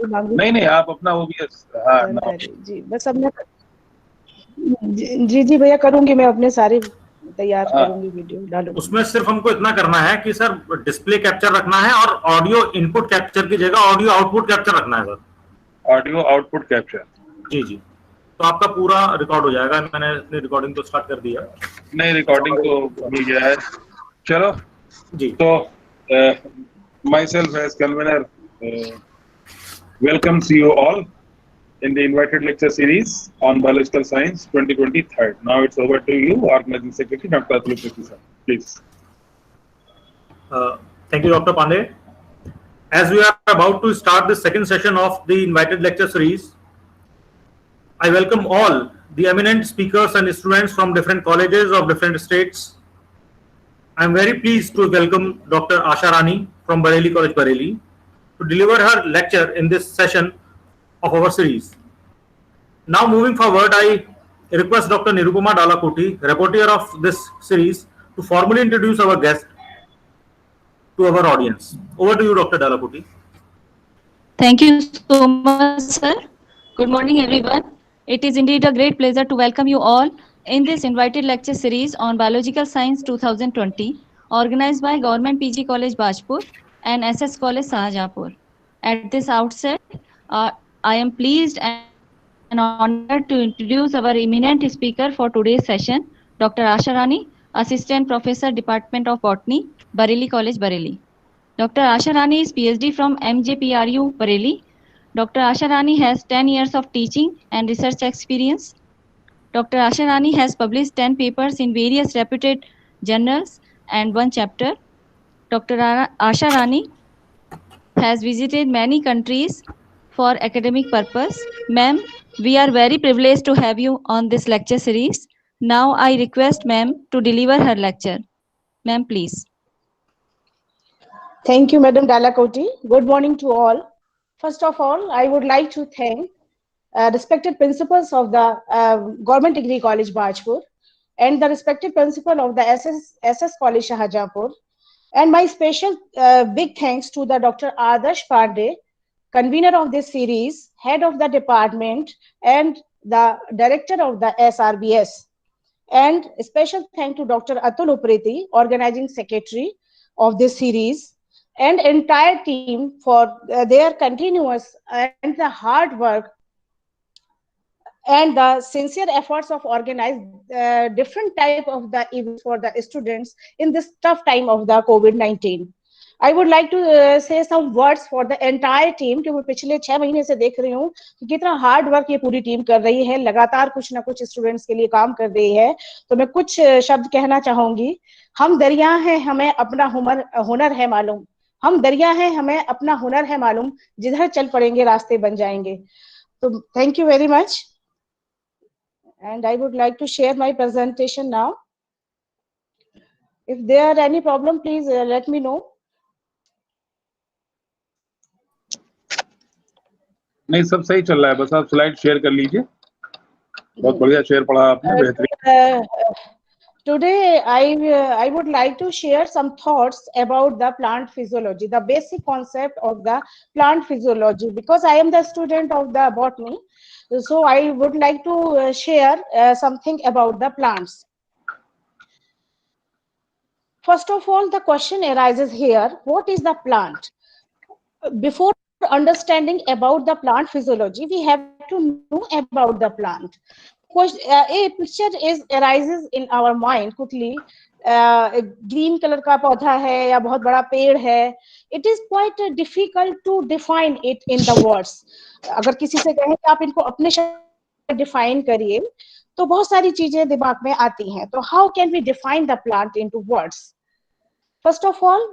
तो मांगू? नहीं आप अपना वो भी जी बस अब मैं जी भैया करूंगी, मैं अपने सारे तैयार करूंगी, वीडियो डालूंगी। उसमें सिर्फ हमको इतना करना है कि सर डिस्प्ले कैप्चर रखना है और ऑडियो इनपुट कैप्चर की जगह ऑडियो आउटपुट कैप्चर रखना है सर। ऑडियो आउटपुट कैप्चर, जी तो आपका पूरा रिकॉर्ड हो जाएगा। मैंने अपनी रिकॉर्डिंग तो स्टार्ट कर दिया। नहीं रिकॉर्डिंग तो मिल गया है। चलो जी, तो myself as convenor welcomes you all in the invited lecture series on biological science 2023. Now it's over to you, Organizing Secretary Dr. Atul Preti sir, please. Thank you, Dr. Pandey. As we are about to start the second session of the invited lecture series, I welcome all the eminent speakers and students from different colleges of different states. I am very pleased to welcome Dr. Asha Rani from Bareilly College, Bareilly, to deliver her lecture in this session of our series. Now moving forward, I request Dr. Nirupama Dalakoti, rapporteur of this series, to formally introduce our guest to our audience. Over to you, Dr. Dalakoti. Thank you so much, sir. Good morning, everyone. It is indeed a great pleasure to welcome you all in this invited lecture series on Biological Science 2020, organized by Government PG College, Bajpur and SS College, Shahjahanpur. At this outset, I am pleased and honored to introduce our eminent speaker for today's session, Dr. Asha Rani, Assistant Professor, Department of Botany, Bareilly College, Bareilly. Dr. Asha Rani is PhD from MJPRU, Bareilly. Dr. Asha Rani has 10 years of teaching and research experience. Dr. Asha Rani has published 10 papers in various reputed journals and 1 chapter. Dr. Asha Rani has visited many countries for academic purpose. Ma'am, we are very privileged to have you on this lecture series. Now I request ma'am to deliver her lecture. Ma'am, please. Thank you, Madam Dalakoti. Good morning to all. First of all, I would like to thank respected principals of the Government Degree College, Bajpur, and the respected principal of the SS College, Shahjahanpur. And my special big thanks to the Dr. Adarsh Pandey, convener of this series, head of the department, and the director of the SRBS. And a special thank to Dr. Atul Upreti, organizing secretary of this series, and entire team for their continuous and the hard work and the sincere efforts of organize different type of the events for the students in this tough time of the COVID-19. I would like to say some words for the entire team कि मैं पिछले 6 महीने से देख रही हूँ कि कितना हार्ड वर्क ये पूरी टीम कर रही है, लगातार कुछ ना कुछ स्टूडेंट्स के लिए काम कर रही है। तो मैं कुछ शब्द कहना चाहूंगी। हम दरिया हैं, हमें अपना हुनर है मालूम। हम दरिया हैं, हमें अपना हुनर है मालूम, जिधर चल पड़ेंगे रास्ते बन जाएंगे। तो thank you very much, and I would like to share my presentation now. If there are any problem, please let me know. नहीं सब सही चल रहा है, बस आप स्लाइड शेयर कर लीजिए। बहुत बढ़िया शेयर पढ़ा आपने, बेहतरीन। Today I would like to share some thoughts about the plant physiology, the basic concept of the plant physiology, because I am the student of the botany. So I would like to share something about the plants. First of all, the question arises here, what is the plant? Before understanding about the plant physiology, we have to know about the plant. A picture arises in our mind quickly. Green colour का पौधा है या बहुत बड़ा पेड़ है, it is quite difficult to define it in the words. अगर किसी से कहें कि आप इनको अपने शब्द में डिफाइन करिए तो बहुत सारी चीजें दिमाग में आती हैं। तो how can we define the plant into words? First of all,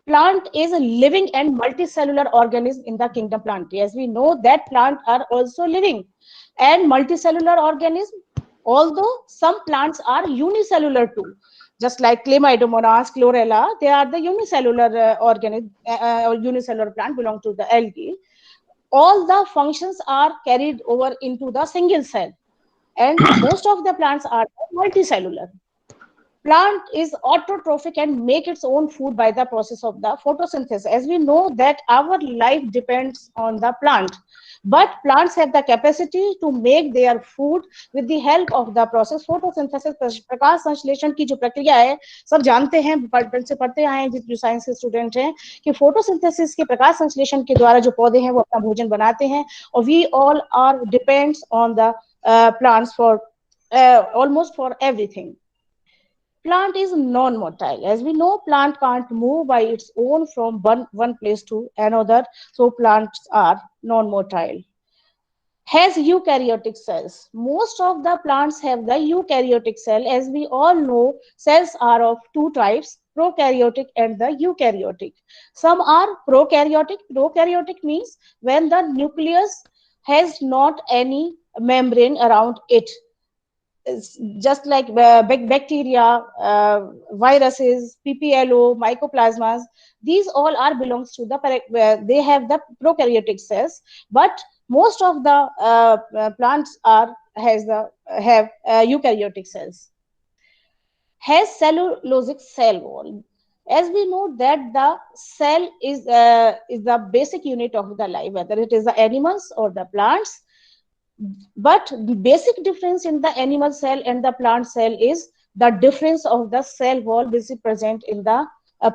plant is a living and multicellular organism in the kingdom Plantae. As we know that plants are also living and multicellular organism, although some plants are unicellular too, just like Chlamydomonas, Chlorella, they are the unicellular organism or unicellular plant belong to the algae. All the functions are carried over into the single cell, and most of the plants are multicellular. plant is autotrophic and make its own food by the process of the photosynthesis. As we know that our life depends on the plant, but plants have the capacity to make their food with the help of the process photosynthesis. प्रकाश संश्लेषण की जो प्रक्रिया है सब जानते हैं, बचपन से पढ़ते आए हैं जो साइंस के स्टूडेंट हैं कि फोटोसिंथेसिस के प्रकाश संश्लेषण के द्वारा जो पौधे हैं वो अपना भोजन बनाते हैं, और we all are depends on the plants for almost for everything. Plant is non-motile. As we know, plant can't move by its own from one place to another, so plants are non-motile. Has eukaryotic cells. Most of the plants have the eukaryotic cell. As we all know, cells are of two types, prokaryotic and the eukaryotic. Some are prokaryotic. Prokaryotic means when the nucleus has not any membrane around it. It's just like bacteria, viruses, PPLO, mycoplasmas, these all are belongs to the, they have the prokaryotic cells, but most of the plants are have eukaryotic cells. Has cellulosic cell wall. As we know that the cell is the basic unit of the life, whether it is the animals or the plants. But the basic difference in the animal cell and the plant cell is the difference of the cell wall which is present in the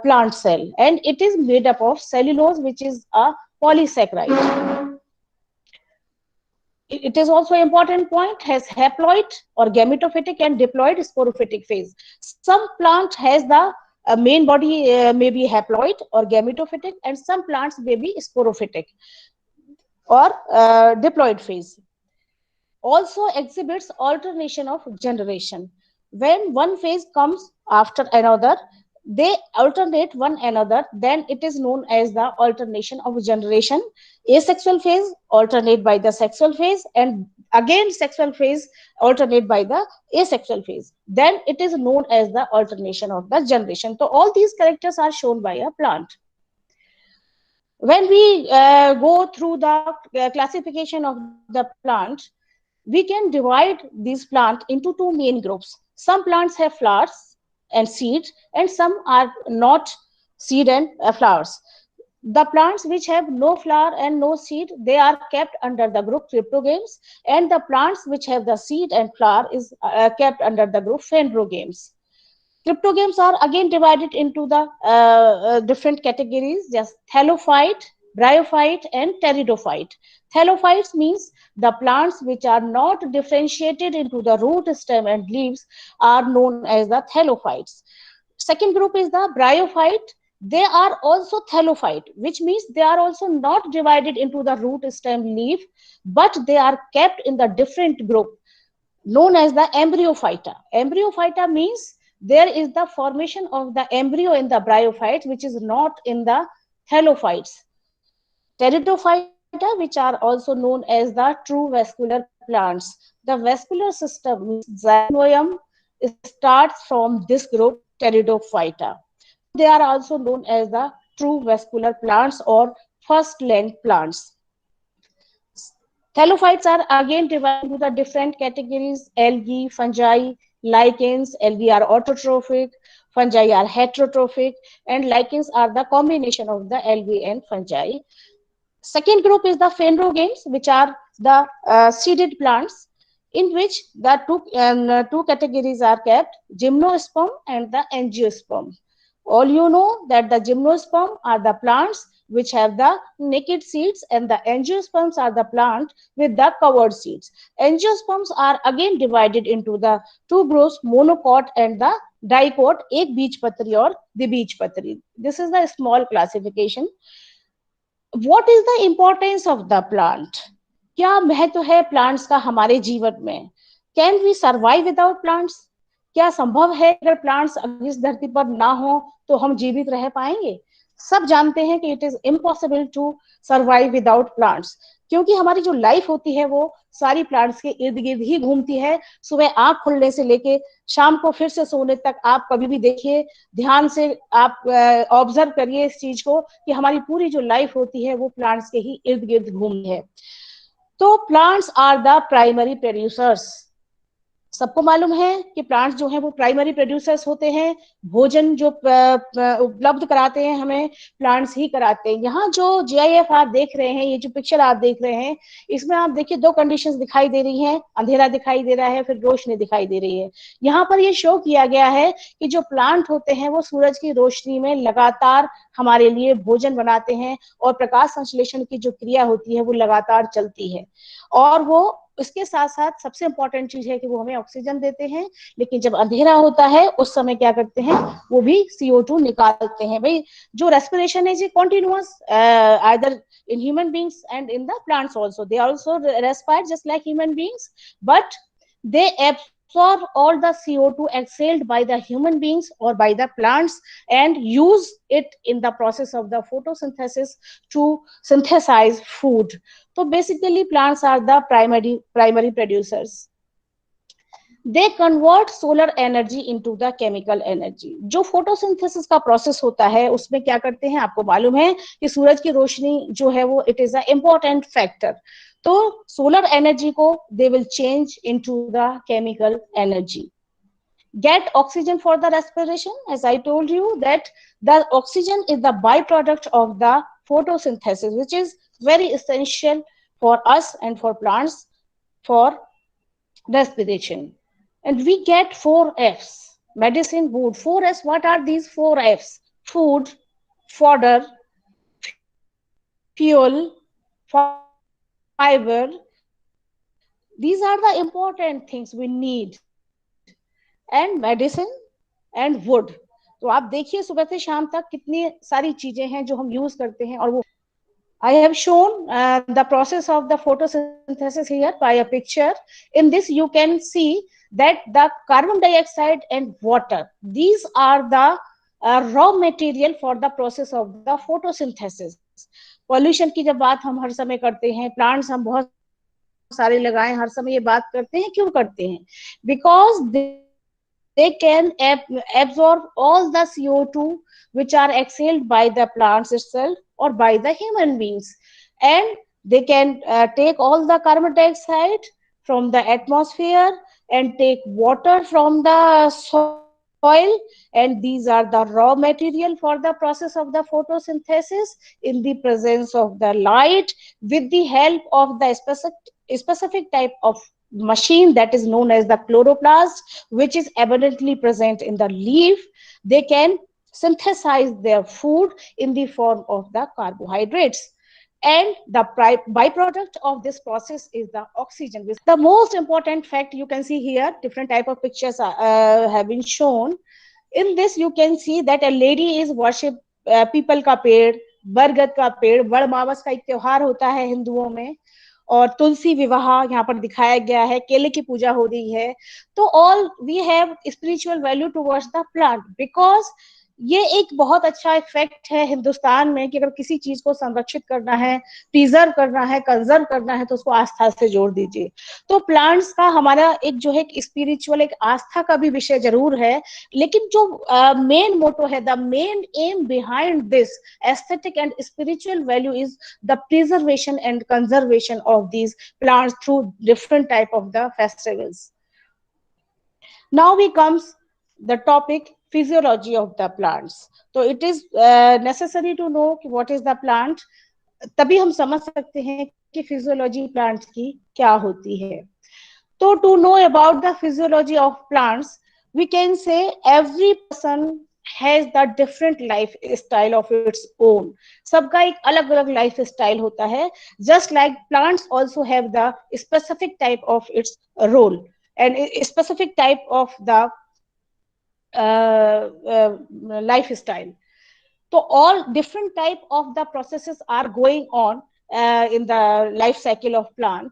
plant cell, and it is made up of cellulose, which is a polysaccharide. It is also an important point, has haploid or gametophytic and diploid sporophytic phase. Some plant has the main body may be haploid or gametophytic, and some plants may be sporophytic or diploid phase. Also exhibits alternation of generation. When one phase comes after another, they alternate one another, then it is known as the alternation of generation. Asexual phase alternate by the sexual phase, and again sexual phase alternate by the asexual phase. Then it is known as the alternation of the generation. So all these characters are shown by a plant. When we go through the classification of the plant, we can divide these plants into two main groups. Some plants have flowers and seeds, and some are not seed and flowers. The plants which have no flower and no seed, they are kept under the group cryptogames, and the plants which have the seed and flower is kept under the group phanerogames. Cryptogames are again divided into the different categories, just thallophyte, bryophyte, and pteridophyte. Thallophytes means the plants which are not differentiated into the root, stem, and leaves are known as the thallophytes. Second group is the bryophyte. They are also thallophyte, which means they are also not divided into the root, stem, leaf, but they are kept in the different group known as the embryophyta. Embryophyta means there is the formation of the embryo in the bryophytes, which is not in the thallophytes. Pteridophyta, which are also known as the true vascular plants. The vascular system, xylem, starts from this group, Pteridophyta. They are also known as the true vascular plants or first land plants. Thallophytes are again divided into the different categories: algae, fungi, lichens. Algae are autotrophic, fungi are heterotrophic, and lichens are the combination of the algae and fungi. Second group is the phanerogames, which are the seeded plants, in which the two categories are kept: gymnosperm and the angiosperm. All you know that the gymnosperm are the plants which have the naked seeds, and the angiosperms are the plant with the covered seeds. Angiosperms are again divided into the two groups, monocot and the dicot, ek beejpatri or dibijpatri. This is the small classification. What is the importance of the plant? क्या महत्व है plants का हमारे जीवन में? Can we survive without plants? क्या संभव है अगर प्लांट्स इस धरती पर ना हो तो हम जीवित रह पाएंगे? सब जानते हैं कि it is impossible to survive without plants, क्योंकि हमारी जो लाइफ होती है वो सारी प्लांट्स के इर्द गिर्द ही घूमती है। सुबह आंख खुलने से लेके शाम को फिर से सोने तक आप कभी भी देखिए, ध्यान से आप ऑब्जर्व करिए इस चीज को कि हमारी पूरी जो लाइफ होती है वो प्लांट्स के ही इर्द गिर्द घूमती है। तो plants are the primary producers. सबको मालूम है कि प्लांट्स जो है वो प्राइमरी प्रोड्यूसर्स होते हैं, भोजन जो उपलब्ध कराते हैं हमें प्लांट्स ही कराते हैं। यहाँ जो GIF आप देख रहे हैं, ये जो पिक्चर आप देख रहे हैं, इसमें आप देखिए दो कंडीशंस दिखाई दे रही हैं, अंधेरा दिखाई दे रहा है, फिर रोशनी दिखाई दे रही है। यहाँ पर ये शो किया गया है कि जो प्लांट होते हैं वो सूरज की रोशनी में लगातार हमारे लिए भोजन बनाते हैं और प्रकाश संश्लेषण की जो क्रिया होती है वो लगातार चलती है। और वो इसके साथ साथ सबसे इंपॉर्टेंट चीज है कि वो हमें ऑक्सीजन देते हैं, लेकिन जब अंधेरा होता है उस समय क्या करते हैं, वो भी CO2 निकालते हैं। भाई जो रेस्पिरेशन है continuous, either in human beings and in the plants also, they also respire just like human beings, but they absorb all the CO2 exhaled by the human beings or by the plants and use it in the process of the photosynthesis to synthesize food. So basically plants are the primary producers. They convert solar energy into the chemical energy. जो photosynthesis का process होता है उसमें क्या करते हैं, आपको मालूम है कि सूरज की रोशनी जो है वो it is a important factor. तो सोलर एनर्जी को they will change into the chemical energy. Get oxygen for the respiration, as I told you that the oxygen is the byproduct of the photosynthesis, which is very essential for us and for plants for respiration. And we get 4 F's. Medicine, food. 4 F's. What are these 4 F's? Food, fodder, fuel, fiber. These are the important things we need. And medicine and wood. तो आप देखिए सुबह से शाम तक कितनी सारी चीजें हैं जो हम यूज करते हैं। और वो I have shown the process of the photosynthesis here by a picture. In this you can see that the carbon dioxide and water, these are the raw material for the process of the photosynthesis. Pollution की जब बात हम हर समय करते हैं, plants हम बहुत सारे लगाएं, हर समय ये बात करते हैं, क्यों करते हैं? Because they can absorb all the CO2 which are exhaled by the plants itself or by the human beings, and they can take all the carbon dioxide from the atmosphere and take water from the soil, and these are the raw material for the process of the photosynthesis in the presence of the light with the help of the specific type of machine that is known as the chloroplast, which is abundantly present in the leaf. They can synthesize their food in the form of the carbohydrates, and the byproduct of this process is the oxygen. The most important fact you can see here, different type of pictures have been shown. In this you can see that a lady is worship people का पेड़, बरगद का पेड़, वड़मावस का एक त्योहार होता है हिंदुओं में, और तुलसी विवाह यहाँ पर दिखाया गया है, केले की पूजा हो रही है। तो all we have spiritual value towards the plant, because ये एक बहुत अच्छा इफेक्ट है हिंदुस्तान में कि अगर किसी चीज को संरक्षित करना है, प्रिजर्व करना है, कंजर्व करना है, तो उसको आस्था से जोड़ दीजिए। तो प्लांट्स का हमारा एक जो है स्पिरिचुअल, एक आस्था का भी विषय जरूर है, लेकिन जो मेन मोटो है, the main M behind this aesthetic and spiritual value is the preservation and conservation of these plants through different type of the festivals. Now we comes the topic physiology of the plants. So it is necessary to know what is the plant, तभी हम समझ सकते हैं कि physiology plants की क्या होती है। तो to know about the physiology of plants, we can say every person has the different life style of its own. सबका एक अलग अलग लाइफ स्टाइल होता है, just like plants also have the specific type of its role and a specific type of the lifestyle. So all different type of the processes are going on in the life cycle of plant,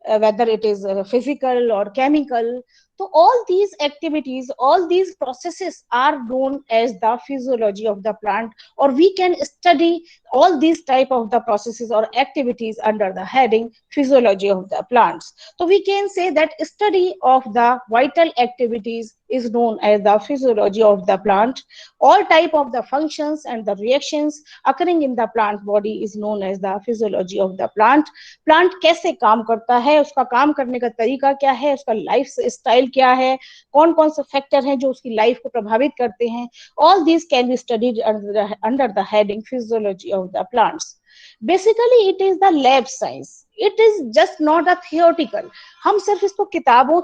whether it is physical or chemical. So all these activities, all these processes are known as the physiology of the plant, or we can study all these type of the processes or activities under the heading physiology of the plants. So we can say that study of the vital activities is known as the physiology of the plant. All type of the functions and the reactions occurring in the plant body is known as the physiology of the plant. Plant कैसे काम करता है, उसका काम करने का तरीका क्या है, उसका लाइफ स्टाइल सॉइल क्या है, कौन कौन से फैक्टर हैं जो उसकी लाइफ को प्रभावित करते हैं. All these can be studied under the heading physiology of the plants. Basically it is the lab science, it is just not a theoretical. हम सिर्फ इसको किताबों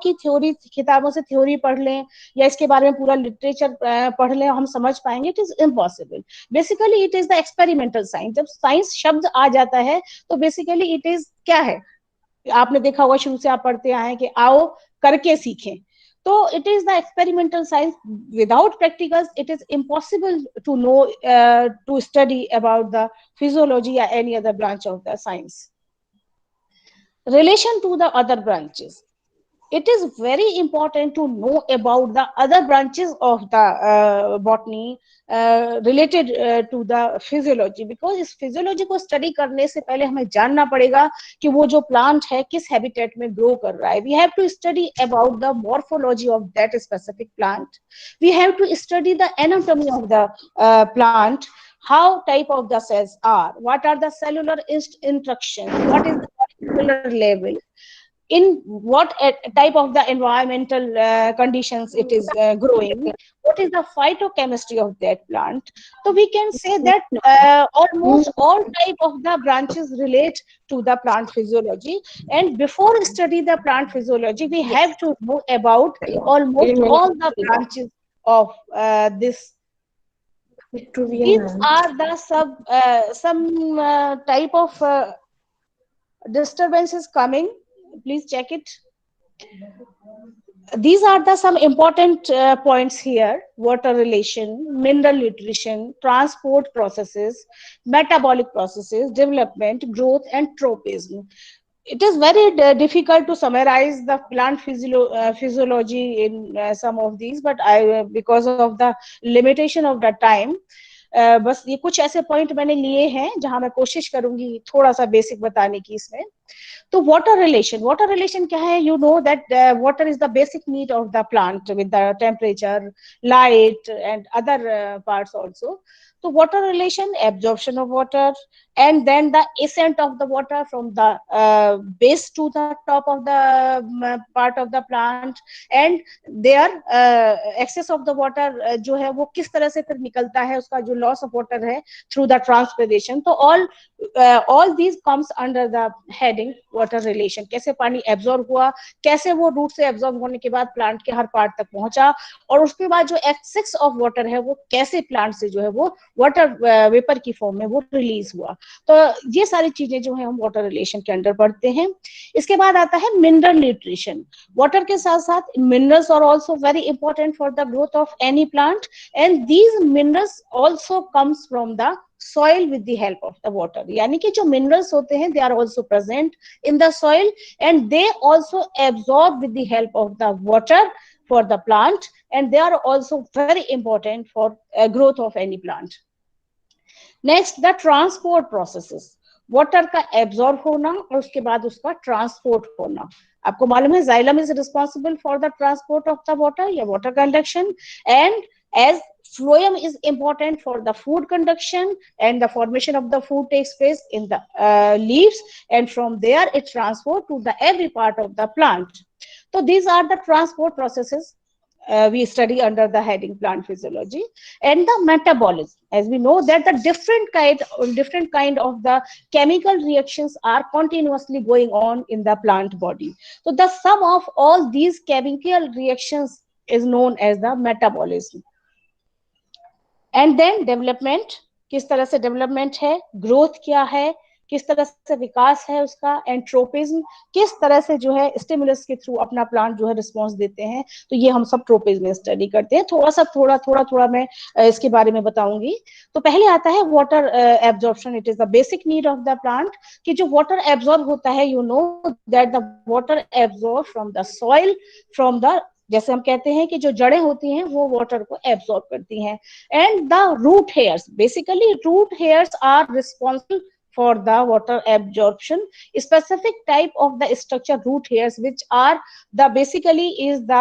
से थ्योरी पढ़ लें या इसके बारे में पूरा लिटरेचर पढ़ लें हम समझ पाएंगे, it is impossible. Basically it is the experimental science. जब साइंस शब्द आ जाता है तो बेसिकली इट इज क्या है, आपने देखा होगा शुरू से आप पढ़ते आए हैं कि आओ करके सीखें. तो it is the experimental science. Without practicals it is impossible to know to study about the physiology या any other branch of the science. Relation to the other branches, it is very important to know about the other branches of the botany related to the physiology, because इस physiology को study करने से पहले हमें जानना पड़ेगा कि वो जो plant है किस habitat में grow कर रहा है. We have to study about the morphology of that specific plant. We have to study the anatomy of the plant, how type of the cells are, what are the cellular instructions, what is the molecular level, in what type of the environmental conditions it is growing, what is the phytochemistry of that plant. So we can say that almost all type of the branches relate to the plant physiology, and before study the plant physiology we have to know about almost all the branches of this. These are the some type of disturbances coming. Please check it. These are the some important points here: water relation, mineral nutrition, transport processes, metabolic processes, development, growth, and tropism. It is very difficult to summarize the plant physiology in some of these, but because of the limitation of the time, बस ये कुछ ऐसे point मैंने लिए हैं जहां मैं कोशिश करूंगी थोड़ा सा बेसिक बताने की इसमें. तो वाटर रिलेशन क्या है? You know that water is the basic need of the plant with the temperature, light and other parts also. तो water relation, absorption of water, and then the ascent of the water from the base to the top of the part of the plant, and their excess of the water जो है वो किस तरह से फिर निकलता है, उसका जो loss of water है through the transpiration. तो all these comes under the heading water relation. कैसे पानी एब्जॉर्ब हुआ, कैसे वो रूट से एब्जॉर्ब होने के बाद प्लांट के हर पार्ट तक पहुंचा, और उसके बाद जो एक्सेस ऑफ वाटर है वो कैसे प्लांट से जो है वो वाटर वेपर की फॉर्म में वो रिलीज हुआ. तो ये सारी चीजें जो है हम वाटर रिलेशन के अंडर पढ़ते हैं. इसके बाद आता है मिनरल न्यूट्रिशन. वाटर के साथ साथ minerals are also very important for the growth of any plant, and these minerals also comes from the soil with the help of the water. यानी कि जो minerals होते हैं they are also present in the soil, and they also absorb with the help of the water for the plant, and they are also very important for growth of any plant. Next, the transport processes. Water का absorb होना और उसके बाद उसका transport होना. आपको मालूम है xylem is responsible for the transport of the water या water conduction, and as phloem is important for the food conduction, and the formation of the food takes place in the leaves, and from there it transport to the every part of the plant. So these are the transport processes we study under the heading plant physiology. And the metabolism, as we know that the different kind of the chemical reactions are continuously going on in the plant body. So the sum of all these chemical reactions is known as the metabolism. And then development, किस तरह से development है, growth क्या है, किस तरह से विकास है उसका, एंड ट्रोपिज्म, किस तरह से जो है स्टिमुलस के थ्रू अपना प्लांट जो है रिस्पॉन्स देते हैं. तो ये हम सब ट्रोपिज्म में स्टडी करते हैं. थोड़ा मैं इसके बारे में बताऊंगी. तो पहले आता है water absorption. It is the basic need of the plant, कि जो वाटर एब्जॉर्ब होता है, you know that the water absorb from the soil, from the, जैसे हम कहते हैं कि जो जड़ें होती हैं वो वाटर को एब्जॉर्ब करती हैं. And the root hairs, basically root hairs are responsible for the water absorption. Specific type of the structure root hairs, which are the basically is the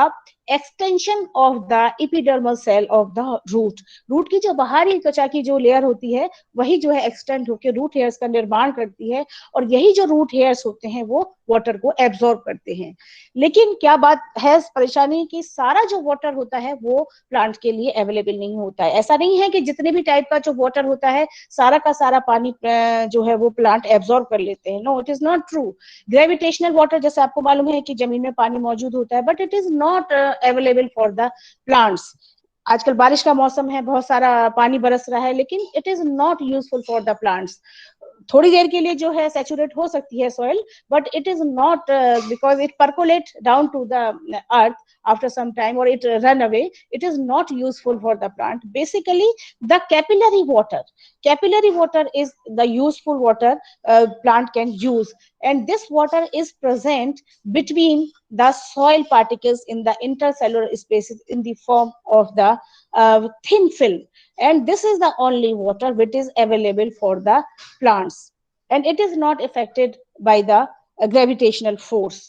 extension of the epidermal cell of the root. Root की जो बाहरी त्वचा की जो layer होती है वही जो है एक्सटेंड होकर रूट हेयर्स का निर्माण करती है, और यही जो रूट हेयर्स होते हैं वो वाटर को एब्जॉर्ब करते हैं। लेकिन क्या बात है परेशानी की, सारा जो वाटर होता है वो प्लांट के लिए अवेलेबल नहीं होता है। ऐसा नहीं है कि जितने भी टाइप का जो वाटर होता है सारा का सारा पानी जो है वो प्लांट एब्जॉर्ब कर लेते हैं। No, it is not true. Gravitational water, जैसे आपको मालूम है कि जमीन में पानी मौजूद होता है, but it is not available for the plants. आजकल बारिश का मौसम है, बहुत सारा पानी बरस रहा है, लेकिन it is not useful for the plants. थोड़ी देर के लिए जो है सैचुरेट हो सकती है soil, but it is not, because it percolate down to the earth after some time, or it run away. It is not useful for the plant. Basically, the capillary water is the useful water plant can use, and this water is present between the soil particles in the intercellular spaces in the form of the thin film, and this is the only water which is available for the plants, and it is not affected by the gravitational force.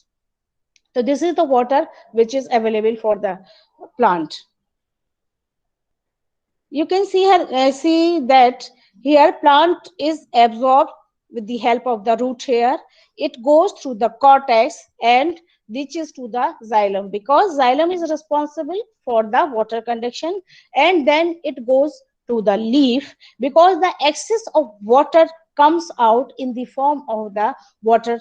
So this is the water which is available for the plant. You can see here, see that here plant is absorbed with the help of the root hair. It goes through the cortex and reaches to the xylem, because xylem is responsible for the water conduction, and then it goes to the leaf, because the excess of water comes out in the form of the water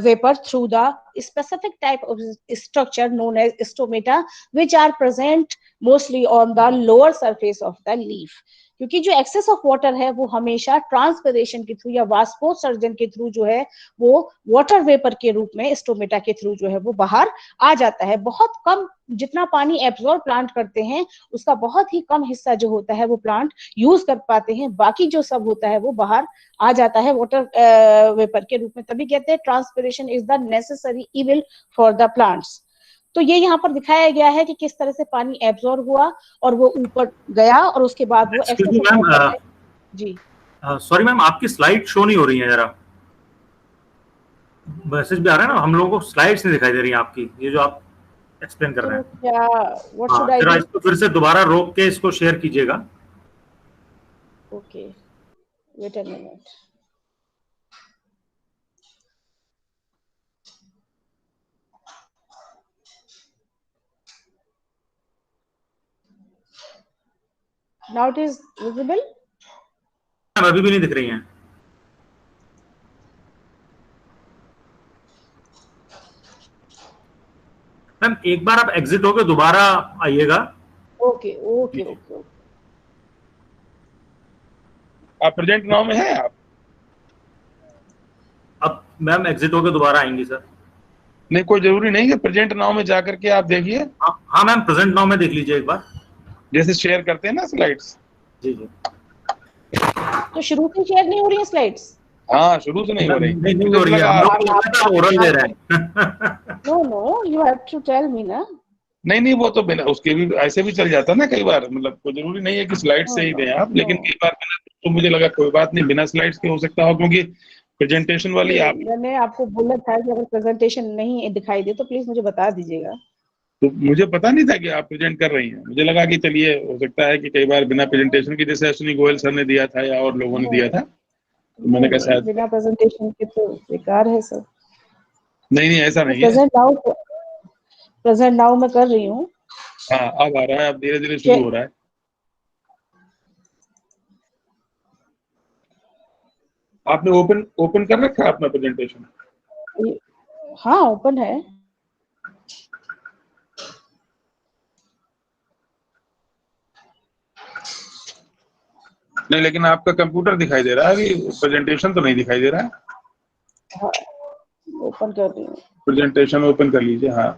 vapor through the specific type of structure known as stomata, which are present mostly on the lower surface of the leaf. क्योंकि जो access of water है वो हमेशा transpiration के through या वाष्पोत्सर्जन के through जो है वो वाटर वेपर के रूप में स्टोमेटा के थ्रू जो है वो बाहर आ जाता है। बहुत कम, जितना पानी एब्जॉर्ब प्लांट करते हैं उसका बहुत ही कम हिस्सा जो होता है वो प्लांट यूज कर पाते हैं, बाकी जो सब होता है वो बाहर आ जाता है वाटर वेपर के रूप में। तभी कहते हैं transpiration is the necessary evil for the plants. तो ये यहाँ पर दिखाया गया है कि किस तरह से पानी एब्जॉर्ब हुआ और वो ऊपर गया, और उसके बाद वो जी सॉरी मैम, आपकी स्लाइड शो नहीं हो रही है, जरा मैसेज भी आ रहा है ना, हम लोगों को स्लाइड्स नहीं दिखाई दे रही है आपकी, ये जो आप एक्सप्लेन कर रहे हैं। क्या व्हाट शुड आई डू? इसको फिर से दोबारा रोक के इसको शेयर कीजिएगा। Okay, wait a minute. Now it is visible? अभी भी नहीं दिख रही हैं। मैम एक बार आप एग्जिट होके दोबारा आइएगा। Okay okay okay. आप प्रेजेंट नाउ में हैं आप? अब मैम एग्जिट होके दोबारा आएंगी सर। नहीं, कोई जरूरी नहीं है, प्रेजेंट नाउ में जाकर के आप देखिए। हाँ मैम, प्रेजेंट नाउ में देख लीजिए एक बार, जैसे शेयर करते हैं ना स्लाइड्स। जी जी। तो शुरू से शेयर नहीं हो रही है स्लाइड्स? हाँ, शुरू से नहीं हो रही। नहीं हो रही है, हम लोग ओरल ले रहे हैं। No no, you have to tell me ना। नहीं, वो तो बिना उसके भी ऐसे भी चल जाता है ना कई बार, मतलब कोई जरूरी नहीं है कि स्लाइड से ही दें आप, लेकिन कई बार तो मुझे लगा कोई बात नहीं, बिना स्लाइड्स के हो सकता हो, क्योंकि प्रेजेंटेशन वाली आप। मैंने आपको बोला था कि अगर प्रेजेंटेशन नहीं दिखाई दे तो प्लीज मुझे बता दीजिएगा। तो मुझे पता नहीं था कि आप प्रेजेंट कर रही हैं, मुझे लगा कि चलिए हो सकता है कि कई बार बिना प्रेजेंटेशन के, जैसे अश्विनी गोयल सर ने दिया था या और लोगों ने दिया था, तो मैंने कहा शायद बिना प्रेजेंटेशन के तो बेकार है सर। नहीं ऐसा नहीं है। प्रेजेंट नाउ मैं कर रही हूँ। हाँ, अब आ रहा है, अब धीरे धीरे शुरू हो रहा है। आपने ओपन कर रखा है अपना प्रेजेंटेशन? हाँ, ओपन है। नहीं, लेकिन आपका कंप्यूटर दिखाई दे रहा है, अभी प्रेजेंटेशन तो नहीं दिखाई दे रहा है। हाँ, ओपन कर रही हूँ। प्रेजेंटेशन ओपन कर लीजिए। हाँ,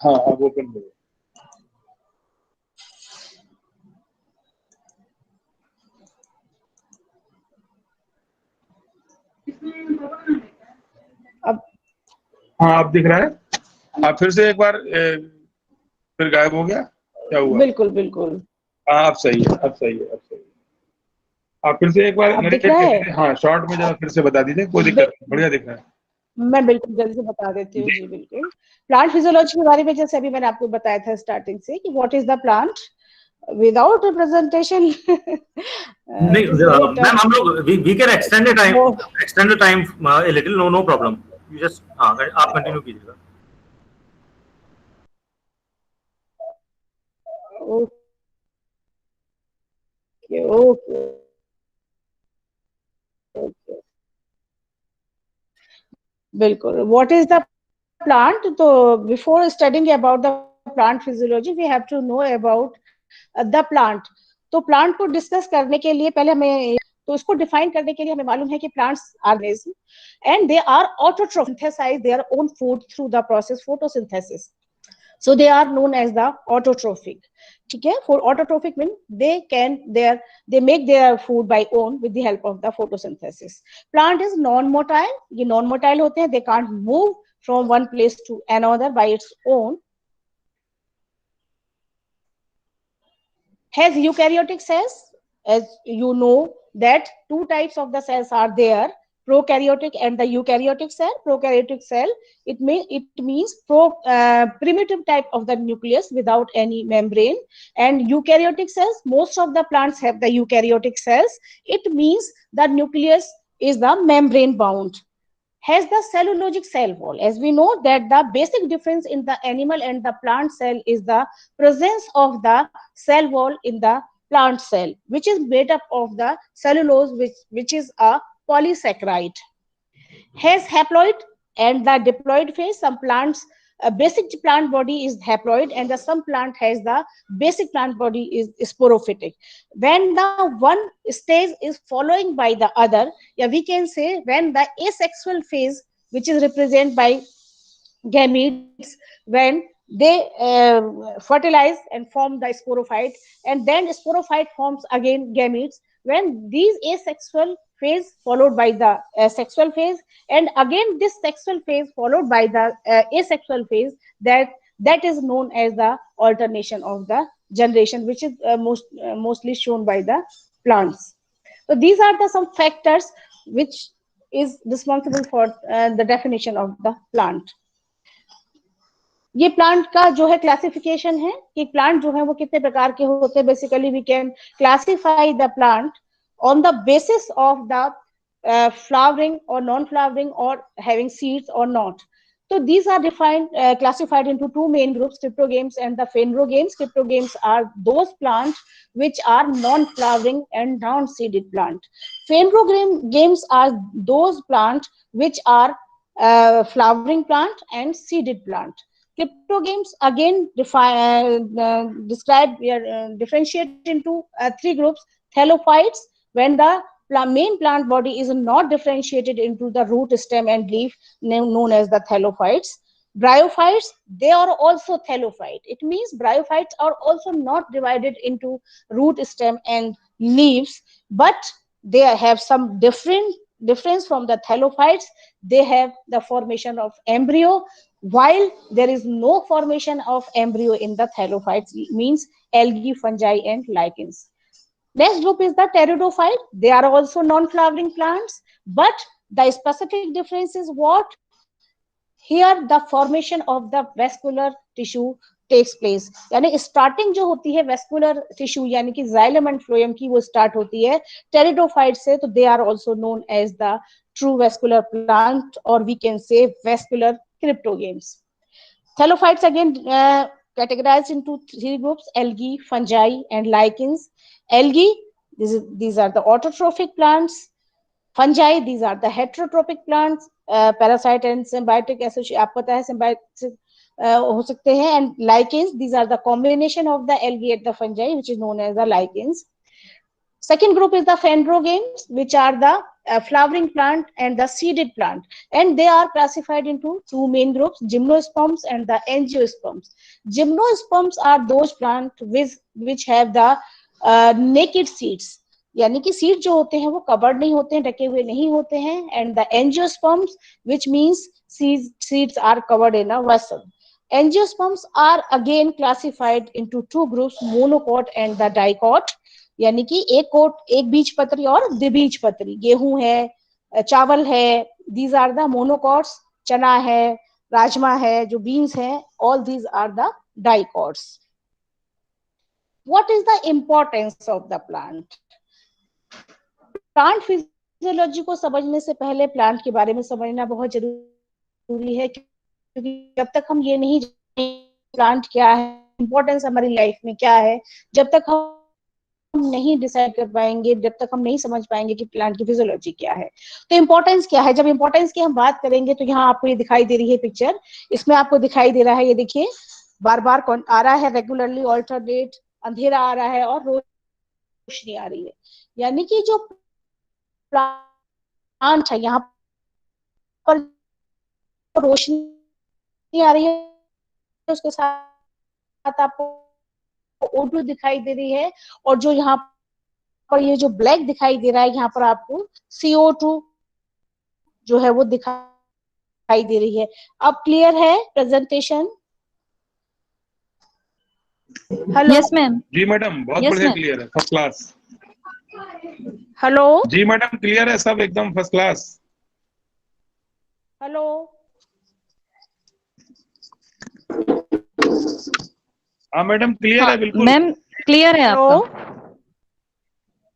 हाँ अब ओपन करो। अब हाँ, अब दिख रहा है। आप फिर से एक बार फिर गायब हो गया, क्या हुआ? बिल्कुल बिल्कुल। हाँ, अब सही है, अब सही है, अब सही है। आप फिर से एक बार अब मेरे दिख रहा है? हाँ शॉर्ट में जरा फिर से बता दीजिए, कोई दिक्कत नहीं, बढ़िया दिख रहा है। मैं बिल्कुल जल्दी से बता देती हूँ जी। जी, बिल्कुल। प्लांट फिजियोलॉजी के बारे में जैसे अभी मैंने आपको बताया था स्टार्टिंग से कि what is the plant without representation नहीं मैम, हम लोग we can extend the time a little, no problem, you just हाँ आप कंटिन्यू कीजिएगा। ओके ओके ओके, बिल्कुल। What is the plant? तो before studying about the plant physiology we have to know about the plant. तो plant को discuss करने के लिए पहले हमें, तो इसको डिफाइन करने के लिए हमें मालूम है कि plants are and they are autotroph, synthesise their own food through the process photosynthesis, so they are known as the autotrophic. ठीक है, for autotrophic mean they make their food by own with the help of the photosynthesis. Plant is non-motile, ये non-motile होते हैं, they can't move from one place to another by its own. Has eukaryotic cells, as you know that two types of the cells are there, prokaryotic and the eukaryotic cell. Prokaryotic cell, it means primitive type of the nucleus without any membrane, and eukaryotic cells, most of the plants have the eukaryotic cells, it means the nucleus is the membrane bound. Has the cellulosic cell wall. As we know that the basic difference in the animal and the plant cell is the presence of the cell wall in the plant cell, which is made up of the cellulose, which is a polysaccharide. Has haploid and the diploid phase. Some plants, a basic plant body is haploid, and some plant has the basic plant body is sporophytic. When the one stage is following by the other, yeah, we can say when the asexual phase, which is represented by gametes, when they fertilize and form the sporophyte, and then sporophyte forms again gametes. When these asexual phase followed by the sexual phase, and again this sexual phase followed by the asexual phase, that is known as the alternation of the generation, which is mostly shown by the plants. So these are the some factors which is responsible for the definition of the plant. ये plant का जो है classification है कि plant जो है वो कितने प्रकार के होते हैं. Basically we can classify the plant on the basis of the flowering or non-flowering or having seeds or not. So these are defined, classified into two main groups, cryptogames and the phanerogames. Cryptogames are those plants which are non-flowering and non-seeded plant. Phanerogames are those plants which are flowering plant and seeded plant. Cryptogames again differentiate into three groups. Thallophytes, when the main plant body is not differentiated into the root, stem and leaf, known as the thallophytes. Bryophytes, they are also thallophyte. It means bryophytes are also not divided into root, stem and leaves, but they have some difference from the thallophytes. They have the formation of embryo, while there is no formation of embryo in the thallophytes, means algae, fungi and lichens. Next group is the pteridophyte. They are also non-flowering plants, but the specific difference is what? Here the formation of the vascular tissue takes place. यानी starting जो होती है vascular tissue यानी कि xylem and phloem की, वो start होती है टेरिडोफाइट से. तो they are also known as the true vascular plant, और we can say vascular cryptogams. Thallophytes again categorized into three groups: algae, fungi and lichens. Algae, these are the autotrophic plants. Fungi, these are the heterotrophic plants. Parasite and symbiotic association, आप पता है symbiotic हो सकते हैं. And lichens, these are the combination of the algae and the fungi, which is known as the lichens. Second group is the phanerogames, which are the flowering plant and the seeded plant, and they are classified into two main groups: gymnosperms and the angiosperms. Gymnosperms are those plants which have the naked seeds, यानी कि seed जो होते हैं वो covered नहीं होते हैं, ढके हुए नहीं होते हैं. And the angiosperms, which means seeds are covered in a vessel. Angiosperms are again classified into two groups, monocot and the dicot. यानी कि एक कोट, एक बीजपत्री और द्विबीजपत्री। गेहूं है, चावल है, दीज आर द मोनोकॉट्स। चना है, राजमा है, जो बीन्स है, all these are the dicots. What is the importance of the plant? Plant physiology को समझने से पहले प्लांट के बारे में समझना बहुत जरूरी है, क्योंकि जब तक हम ये नहीं प्लांट क्या है, इंपॉर्टेंस हमारी लाइफ में क्या है, जब तक हम नहीं डिसाइड कर पाएंगे, जब तक हम नहीं समझ पाएंगे कि प्लांट की फिजियोलॉजी क्या है। तो इंपॉर्टेंस क्या है? जब इंपॉर्टेंस की हम बात करेंगे तो यहाँ आपको ये दिखाई दे रही है पिक्चर, इसमें आपको दिखाई दे रहा है, ये देखिए बार बार आ रहा है, रेगुलरली ऑल्टरनेट, अंधेरा आ रहा है और रोशनी आ रही है। यानी कि जो प्लांट है, यहाँ पर रोशनी आ रही है, उसके साथ आपको O2 दिखाई दे रही है, और जो यहाँ पर ये जो ब्लैक दिखाई दे रहा है, यहाँ पर आपको CO2 जो है वो दिखाई दे रही है। अब क्लियर है प्रेजेंटेशन? हेलो? Yes, ma'am. जी मैडम, बहुत Yes, बढ़िया, ma'am. क्लियर है, फर्स्ट क्लास। हेलो? जी मैडम, क्लियर है सब, एकदम फर्स्ट क्लास। हेलो? हाँ मैडम, क्लियर हाँ, है बिल्कुल। मैम क्लियर है हेलो? आपका,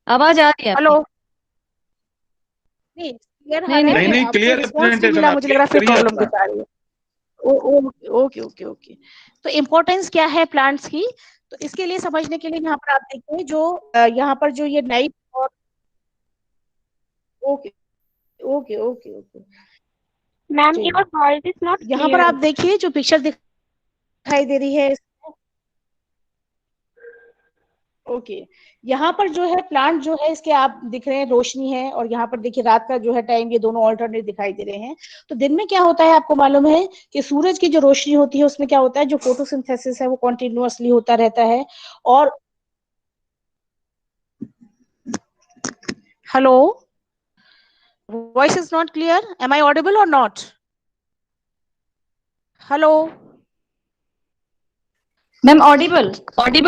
आवाज आ रही है हेलो? आपकी। नहीं क्लियर नहीं है, नहीं नहीं नहीं, आपको क्लियर है रिस्पॉन्स नहीं प्रेजेंटेशन, मिला, आप मुझे लग रहा है फिर क्लियर करिए प्रॉब्लम अपना। दिखा रही है। Okay okay okay okay okay. तो इम्पोर्टेंस क्या है प्लांट्स की? तो इसके लिए समझने के लिए यहाँ पर आप देखिए, जो यहाँ पर जो ये नाइट और okay okay okay okay Ma'am, जी, your voice is not यहाँ पर clear. आप देखिए जो पिक्चर दिखाई दे रही है, ओके, यहाँ पर जो है प्लांट जो है इसके आप दिख रहे हैं, रोशनी है, और यहाँ पर देखिए रात का जो है टाइम, ये दोनों ऑल्टरनेट दिखाई दे रहे हैं। तो दिन में क्या होता है आपको मालूम है कि सूरज की जो रोशनी होती है उसमें क्या होता है, जो फोटोसिंथेसिस है वो कॉन्टिन्यूअसली होता रहता है। और hello, voice is not clear, am I audible और not? Hello? Ma'am audible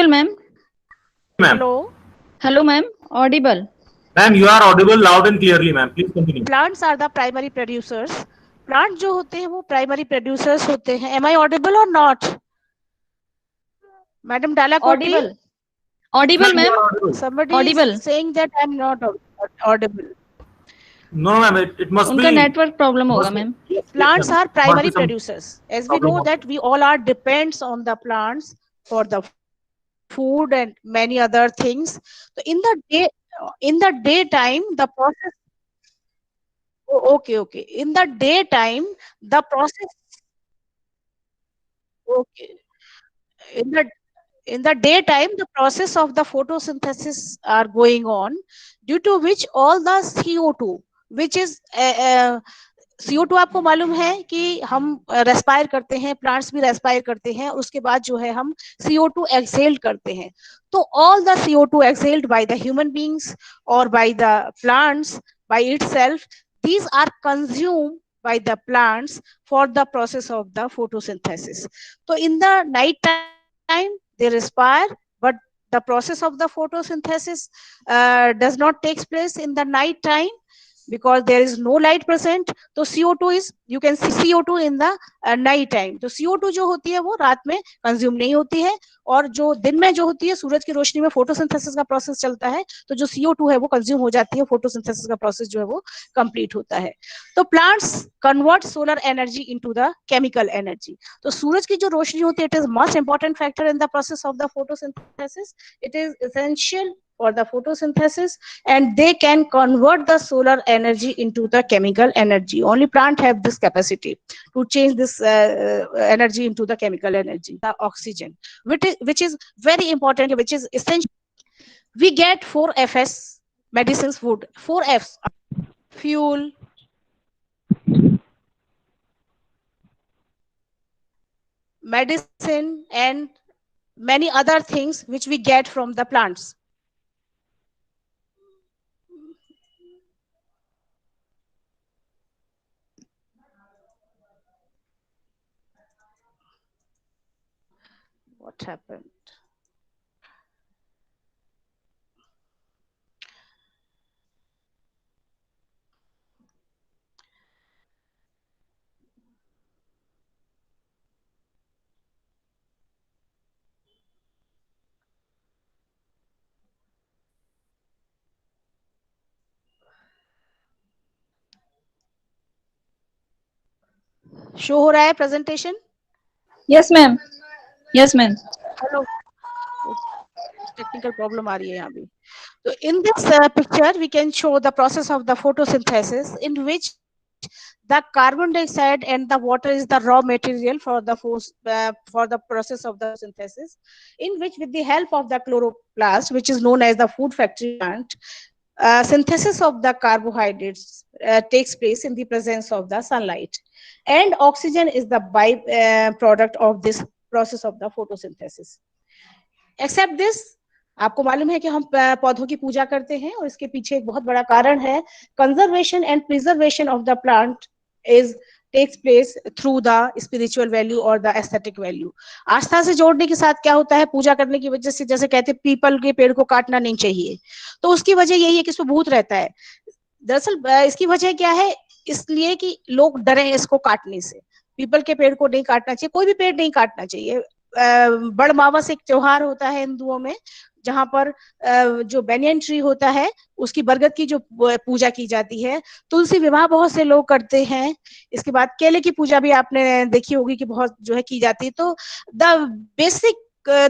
ma'am. Ma'am. Hello? Hello ma'am, audible. Ma'am, you are audible loud and clearly, ma'am. Please continue. Plants are the primary producers. Plant जो होते हैं वो primary producers होते हैं। Am I audible और not? Madam Dalakoti? Audible, audible Ma'am, you ma'am, are audible. Somebody is audible. saying that I'm not audible. No, ma'am, it must उनका be. Network problem होगा Must be, ma'am. yes, yes, Plants ma'am. are Must be primary some producers. As we problem know of that we all are depends on the plants for the food and many other things. So in the daytime, the process. Oh, okay. In the daytime, the process. Okay. In the daytime, the process of the photosynthesis are going on, due to which all the CO2, which is CO2, आपको मालूम है कि हम respire करते हैं, plants भी respire करते हैं, उसके बाद जो है हम CO2 एक्सहेल करते हैं। तो all the CO2 exhaled by the human beings और by the plants by itself, these are consumed by the plants for the process of the photosynthesis. So in the night time they respire, but the process of the photosynthesis does not take place in the night time, because there is no light present. तो CO2 is, you can see CO2 in the night time. तो CO2 जो होती है वो रात में consume नहीं होती है, और जो दिन में जो होती है सूरज की रोशनी में फोटोसिंथेसिस का प्रोसेस चलता है, तो जो CO2 है वो कंज्यूम हो जाती है, फोटोसिंथेसिस का प्रोसेस जो है वो कंप्लीट होता है। तो plants convert solar energy into the chemical energy. तो सूरज की जो रोशनी होती है, it is must important factor in the process of the photosynthesis. It is essential for the photosynthesis, and they can convert the solar energy into the chemical energy. Only plant have this capacity to change this energy into the chemical energy. The oxygen, which is very important, which is essential. We get 4 Fs medicines, food. 4 Fs: fuel, medicine, and many other things which we get from the plants. What happened? Show हो रहा है presentation? Yes, ma'am. Yes, ma'am. Hello, technical problem आ रही है यहाँ भी. So in this picture, we can show the process of the photosynthesis, in which the carbon dioxide and the water is the raw material for the process of the synthesis, in which with the help of the chloroplast, which is known as the food factory plant, synthesis of the carbohydrates takes place in the presence of the sunlight, and oxygen is the by-product of this process of the photosynthesis. Except this, आपको मालूम है कि हम पौधों की पूजा करते हैं और इसके पीछे एक बहुत बड़ा कारण है. Conservation and preservation of the plant is takes place through the spiritual value और द एस्थेटिक वैल्यू. आस्था से जोड़ने के साथ क्या होता है, पूजा करने की वजह से, जैसे कहते हैं पीपल के पेड़ को काटना नहीं चाहिए, तो उसकी वजह यही है कि इसमें भूत रहता है. दरअसल इसकी वजह क्या है, इसलिए कि लोग डरे इसको काटने से. पीपल के पेड़ को नहीं काटना चाहिए, कोई भी पेड़ नहीं काटना चाहिए. बड़ मावस एक त्योहार होता है हिंदुओं में, जहां पर जो बेनियन ट्री होता है उसकी बरगद की जो पूजा की जाती है. तुलसी विवाह बहुत से लोग करते हैं. इसके बाद केले की पूजा भी आपने देखी होगी कि बहुत जो है की जाती है. तो the basic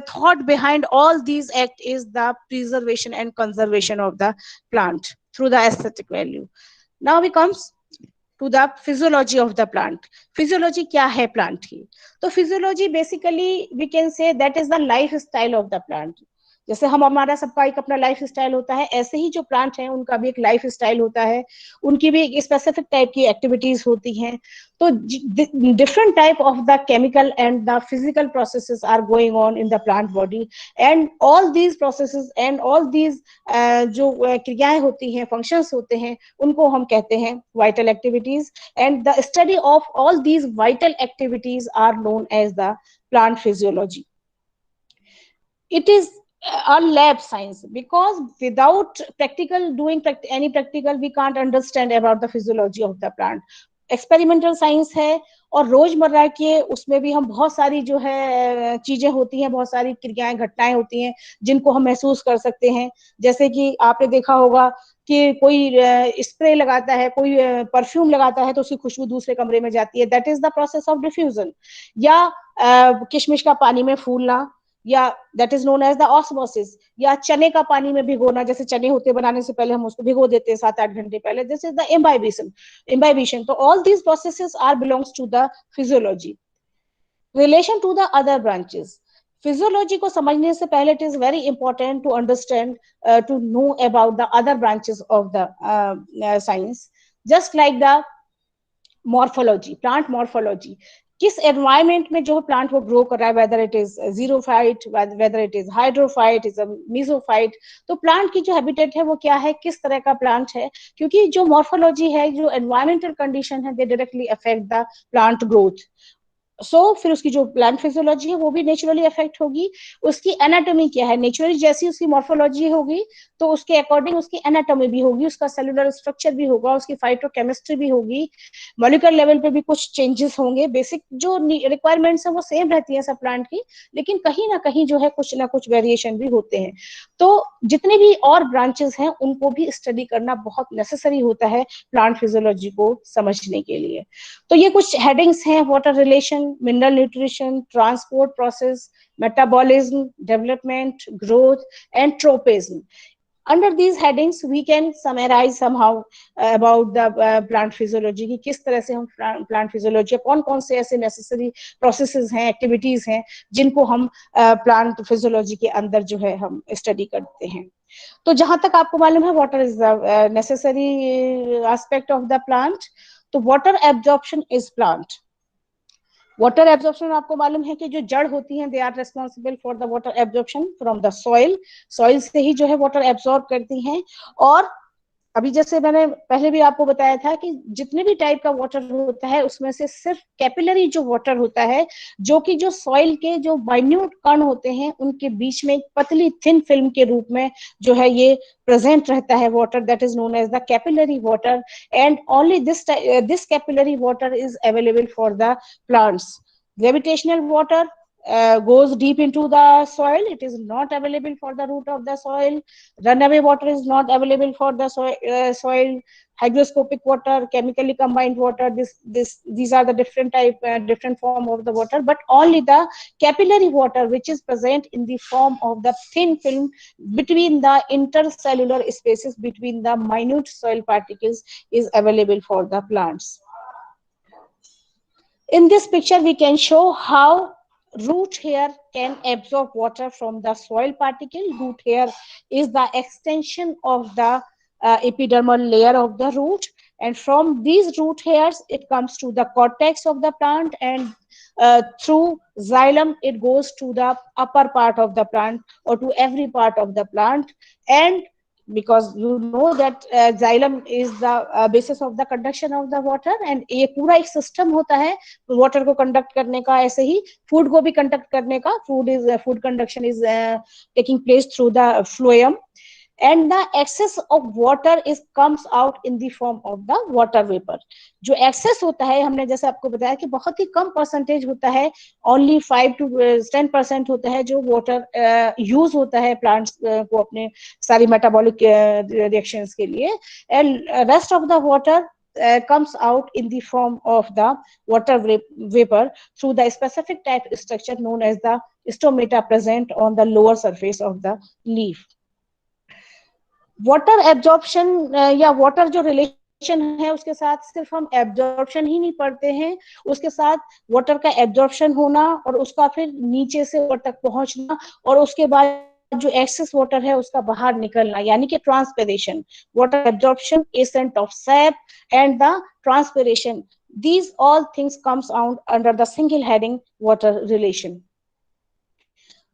thought behind all these act is the preservation and conservation of the plant through the aesthetic value. Now we comes to the physiology of the plant. Physiology क्या है plant की? तो physiology basically we can say that is the lifestyle of the plant. जैसे हमारा सबका एक अपना life style होता है, ऐसे ही जो प्लांट हैं उनका भी एक लाइफ स्टाइल होता है, उनकी भी एक स्पेसिफिक टाइप की एक्टिविटीज होती हैं. तो different type of the chemical and the physical processes are going on in the plant body, and all these processes and all these जो क्रियाएं होती हैं, फंक्शंस होते हैं, उनको हम कहते हैं vital activities. And the study of all these vital activities are known as the plant physiology. It is a lab science, because without any practical we can't understand about the physiology of the plant. Experimental science है, और रोजमर्रा के उसमें भी हम बहुत सारी जो है चीजें होती हैं, बहुत सारी क्रियाएं, घटनाएं होती हैं जिनको हम महसूस कर सकते हैं. जैसे कि आपने देखा होगा कि कोई स्प्रे लगाता है, कोई परफ्यूम लगाता है तो उसकी खुशबू दूसरे कमरे में जाती है, that is the process of diffusion. या किशमिश का पानी में फूलना, या that is known as the osmosis. या चने का पानी में भिगोना, जैसे चने होते बनाने से पहले हम उसको भिगो देते हैं 7-8 घंटे पहले, दिस इज द इम्बाइबिशन. तो all these processes are belongs to the physiology. Relation to the other branches. Physiology को समझने से पहले it is very important to understand, to know about the other branches of the science, just like the morphology, plant morphology. किस environment में जो plant वो grow कर रहा है, whether it is xerophyte, whether it is hydrophyte, is mesophyte. तो plant की जो हैबिटेट है वो क्या है, किस तरह का प्लांट है, क्योंकि जो मॉर्फोलॉजी है, जो एनवायरमेंटल कंडीशन है, दे directly affect the plant growth. फिर उसकी जो प्लांट फिजियोलॉजी है वो भी नेचुरली अफेक्ट होगी. उसकी एनाटॉमी क्या है, नेचुरली जैसी उसकी मॉर्फोलॉजी होगी तो उसके अकॉर्डिंग उसकी एनाटॉमी भी होगी, उसका सेलुलर स्ट्रक्चर भी होगा, उसकी फाइटोकेमिस्ट्री भी होगी, मॉलिक्यूलर लेवल पे भी कुछ चेंजेस होंगे. बेसिक जो रिक्वायरमेंट्स है वो सेम रहती है सब प्लांट की, लेकिन कहीं ना कहीं जो है कुछ ना कुछ वेरिएशन भी होते हैं. तो जितने भी और ब्रांचेस हैं उनको भी स्टडी करना बहुत नेसेसरी होता है प्लांट फिजियोलॉजी को समझने के लिए. तो ये कुछ हेडिंग्स हैं: water relation, mineral nutrition, transport process, metabolism, development, growth, and tropism. Under these headings, we can summarize somehow about the plant physiology की किस तरह से हम plant physiology, कौन-कौन से ऐसे necessary processes हैं, activities हैं जिनको हम plant physiology के अंदर जो है हम study करते हैं. तो जहां तक आपको मालूम है water is the necessary aspect of the plant. तो water absorption is plant. Water absorption आपको मालूम है कि जो जड़ होती हैं, they are responsible for the water absorption from the soil. Soil से ही जो है वाटर एब्जॉर्ब करती हैं. और अभी जैसे मैंने पहले भी आपको बताया था कि जितने भी टाइप का वाटर होता है उसमें से सिर्फ कैपिलरी जो वाटर होता है, जो कि जो सॉइल के जो माइन्यूट कण होते हैं उनके बीच में एक पतली थिन फिल्म के रूप में जो है ये प्रेजेंट रहता है water, that is known as the capillary water. And only this capillary water is available for the plants. Gravitational water goes deep into the soil. It is not available for the root of the soil. Runaway water is not available for the soil. Hygroscopic water, chemically combined water, these are the different form of the water. But only the capillary water, which is present in the form of the thin film between the intercellular spaces between the minute soil particles, is available for the plants. In this picture, we can show how root hair can absorb water from the soil particle. Root hair is the extension of the epidermal layer of the root, and from these root hairs it comes to the cortex of the plant, and through xylem it goes to the upper part of the plant or to every part of the plant. And because you know that xylem is the basis of the conduction of the water, and ये पूरा एक system होता है water को conduct करने का, ऐसे ही food को भी conduct करने का. Food conduction is taking place through the phloem, and the excess of water comes out in the form of the water vapor. जो excess होता है, हमने जैसे आपको बताया कि बहुत ही कम percentage होता है, only 5 to 10% होता है जो water use होता है plants को अपने सारी metabolic reactions के लिए, and rest of the water comes out in the form of the water vapor through the specific type structure known as the stomata present on the lower surface of the leaf. Water absorption या water जो relation है उसके साथ सिर्फ हम absorption ही नहीं पढ़ते हैं, उसके साथ वाटर का एब्जॉर्प्शन होना और उसका फिर नीचे से ऊपर तक पहुंचना, और उसके बाद जो एक्सेस वाटर है उसका बाहर निकलना, यानी कि transpiration. Water absorption, ascent of SAP and the transpiration, these all things comes out under the single heading water relation.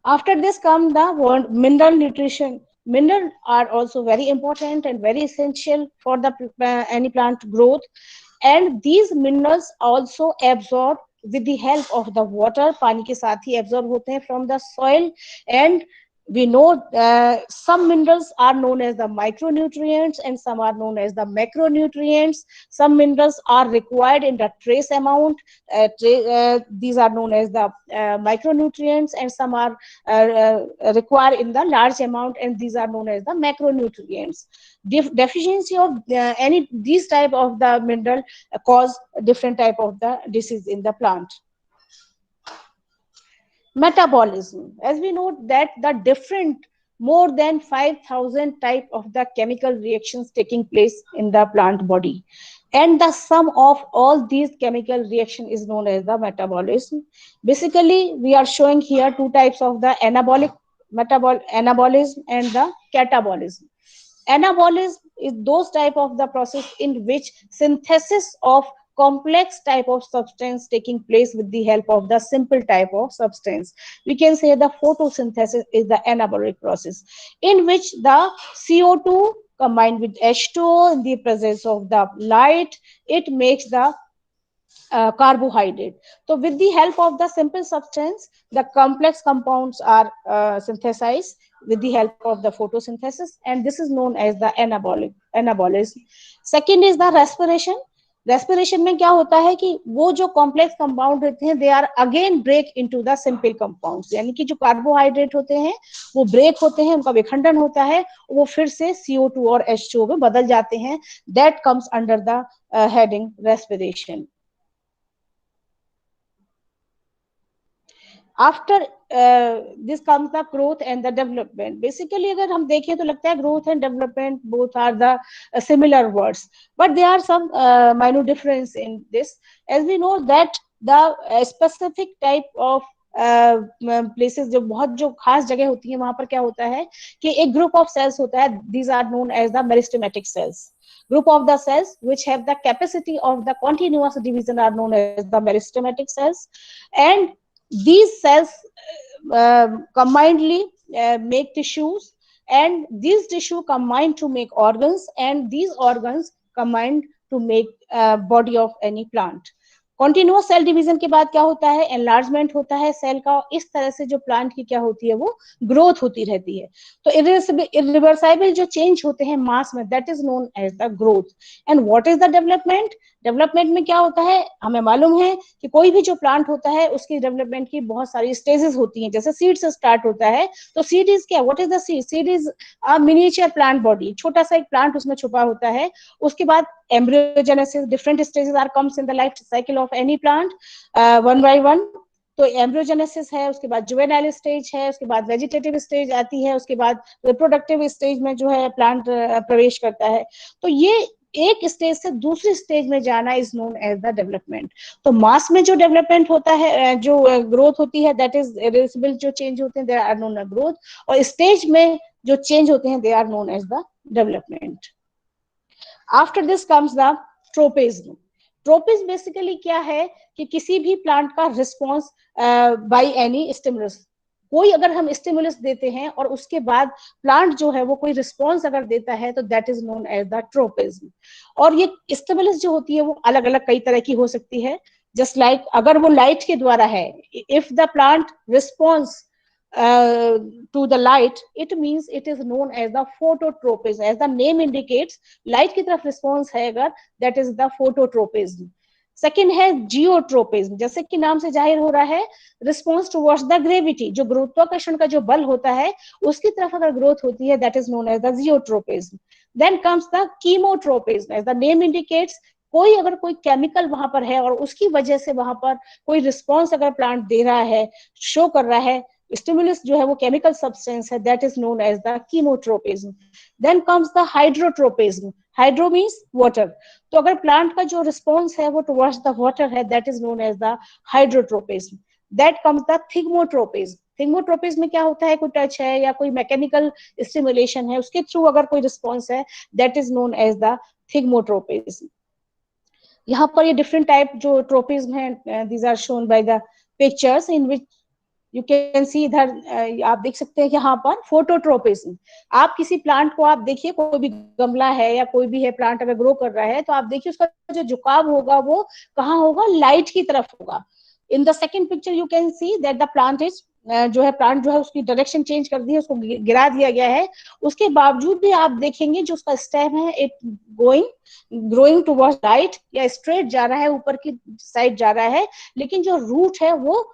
After this come the word mineral nutrition. Minerals are also very important and very essential for the any plant growth, and these minerals also absorb with the help of the water. पानी के साथ ही absorb होते हैं from the soil, and we know some minerals are known as the micronutrients and some are known as the macronutrients. Some minerals are required in the trace amount. These are known as the micronutrients, and some are required in the large amount, and these are known as the macronutrients. Deficiency of any these type of the mineral cause different type of the disease in the plant. Metabolism. As we know that the different more than 5,000 type of the chemical reactions taking place in the plant body, and the sum of all these chemical reaction is known as the metabolism. Basically, we are showing here two types of the anabolism and the catabolism. Anabolism is those type of the process in which synthesis of complex type of substance taking place with the help of the simple type of substance. We can say the photosynthesis is the anabolic process in which the CO2 combined with H2O in the presence of the light, it makes the carbohydrate. So with the help of the simple substance, the complex compounds are synthesized with the help of the photosynthesis, and this is known as the anabolism. Second is the respiration. Respiration में क्या होता है कि वो जो complex compound होते हैं they are again break into the simple compounds, यानी कि जो कार्बोहाइड्रेट होते हैं वो ब्रेक होते हैं, उनका विखंडन होता है, वो फिर से CO2 और H2O में बदल जाते हैं. That comes under the heading respiration. After this comes the growth and the development. Basically अगर हम देखें तो लगता है growth and development both are the similar words, but there are some minor difference in this. As we know that the specific type of places जो बहुत जो खास जगह होती है वहां पर क्या होता है कि एक group of cells होता है, these are known as the meristematic cells. Group of the cells which have the capacity of the continuous division are known as the meristematic cells, and these cells combinedly make tissues, and these tissue combine to make organs, and these organs combine to make body of any plant. Continuous cell division के बाद क्या होता है, enlargement होता है cell का, इस तरह से जो प्लांट की क्या होती है वो ग्रोथ होती रहती है। तो इरिवर्सिबल जो चेंज होते हैं मास में, that is known as the growth. And what is the development? Development में क्या होता है, हमें मालूम है कि कोई भी जो प्लांट होता है उसकी डेवलपमेंट की बहुत सारी स्टेजेस होती हैं। जैसे सीड से स्टार्ट होता है, तो सीड इज क्या, what is the seed? Seed is a miniature plant body, छोटा सा एक प्लांट उसमें छुपा होता है। उसके बाद embryogenesis, different stages are comes in the life cycle of any plant, one by one। तो एम्ब्रियोजेनेसिस है, उसके बाद जुवेनाइल स्टेज है, उसके बाद वेजिटेटिव स्टेज आती है, उसके बाद रिप्रोडक्टिव स्टेज में जो है प्लांट प्रवेश करता है। तो ये एक स्टेज से दूसरी स्टेज में जाना is known as the development. तो मास में जो डेवलपमेंट होता है, जो ग्रोथ होती है, दैट इज इरिवर्सिबल जो चेंज होते हैं, they are known as growth. और स्टेज में जो चेंज होते हैं, they are known as the development. After this comes the tropism. Tropism basically क्या है कि किसी भी प्लांट का रिस्पॉन्स बाय एनी स्टिमुलस। कोई अगर हम स्टिमुलस देते हैं और उसके बाद प्लांट जो है वो कोई रिस्पॉन्स अगर देता है, तो that is known as the tropism. और ये स्टिमुलस जो होती है वो अलग अलग कई तरह की हो सकती है। जस्ट लाइक अगर वो लाइट के द्वारा है, if the plant response to the light, it means it is known as the phototropism. As the name indicates, light की तरफ response है अगर, that is the phototropism. Second है जियोट्रोपिज्म, जैसे कि नाम से जाहिर हो रहा है, रिस्पॉन्स टुवर्ड्स द ग्रेविटी, जो गुरुत्वाकर्षण का जो बल होता है उसकी तरफ अगर ग्रोथ होती है, that is known as the geotropism. Then comes the chemotropism. As the name indicates, कोई अगर कोई केमिकल वहां पर है और उसकी वजह से वहां पर कोई रिस्पॉन्स अगर प्लांट दे रहा है, शो कर रहा है, स्टिमुलस जो है वो केमिकल सब्सटेंस है, that is known as the chemotropism. Then comes the hydrotropism. Hydro means water. तो अगर प्लांट का जो रिस्पॉन्स है वो टुवर्ड्स द वाटर है, that is known as the hydrotropism. That comes the thigmotropism. Thigmotropism में क्या होता है, कोई टच है या कोई मैकेनिकल स्टिमुलेशन है, उसके थ्रू अगर कोई रिस्पॉन्स है, that is known as the thigmotropism. यहाँ पर ये डिफरेंट टाइप जो ट्रोपिज्म है, these are shown by the pictures in which you can see. इधर आप देख सकते हैं कि यहाँ पर फोटोट्रोपिज्म। आप किसी प्लांट को आप देखिए, कोई भी गमला है या कोई भी है प्लांट अगर ग्रो कर रहा है, तो आप देखिए उसका जो झुकाव होगा वो कहाँ होगा, लाइट की तरफ होगा। In the second picture you can see that the plant is जो है, प्लांट जो है उसकी डायरेक्शन चेंज कर दी है, उसको गिरा दिया गया है। उसके बावजूद भी आप देखेंगे जो उसका स्टेम है, इट ग्रोइंग टुवर्ड्स लाइट, या स्ट्रेट जा रहा है, ऊपर की साइड जा रहा है। लेकिन जो रूट है वो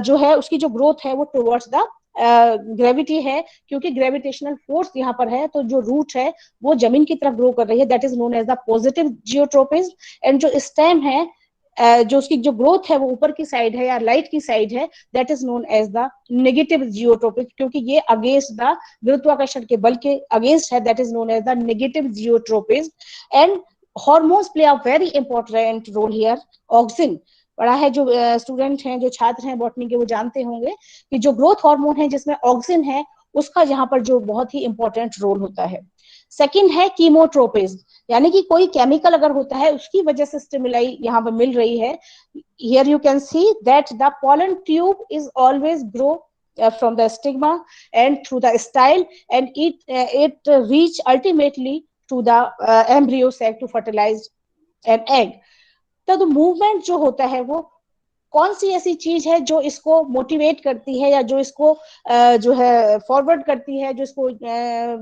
जो है उसकी जो ग्रोथ है वो टुवर्ड्स द ग्रेविटी है, क्योंकि ग्रेविटेशनल फोर्स यहाँ पर है, तो जो रूट है वो जमीन की तरफ ग्रो कर रही है, that is known as the positive geotropism. And जो स्टेम है, जो उसकी जो ग्रोथ है वो ऊपर की साइड है या लाइट की साइड है, that is known as the negative geotropic, क्योंकि ये अगेंस्ट द गुरुत्वाकर्षण के बल के अगेंस्ट है, that is known as the negative geotropism. And hormones play a very important role here. Auxin पढ़ा है, जो स्टूडेंट हैं, जो छात्र हैं बॉटनी के, वो जानते होंगे कि जो ग्रोथ हार्मोन है जिसमें ऑक्सिन है, उसका यहाँ पर जो बहुत ही इंपॉर्टेंट रोल होता है। सेकंड है कीमोट्रोपिज्म, यानी कि कोई केमिकल अगर होता है उसकी वजह से स्टिमुलाई यहाँ पर मिल रही है। Here you can see that the pollen tube is always grow from the stigma and through the style, and it reach ultimately to the embryo sac to fertilize an egg। तो movement जो होता है वो कौन सी ऐसी चीज है जो इसको मोटिवेट करती है, या जो इसको जो है फॉरवर्ड करती है, जो इसको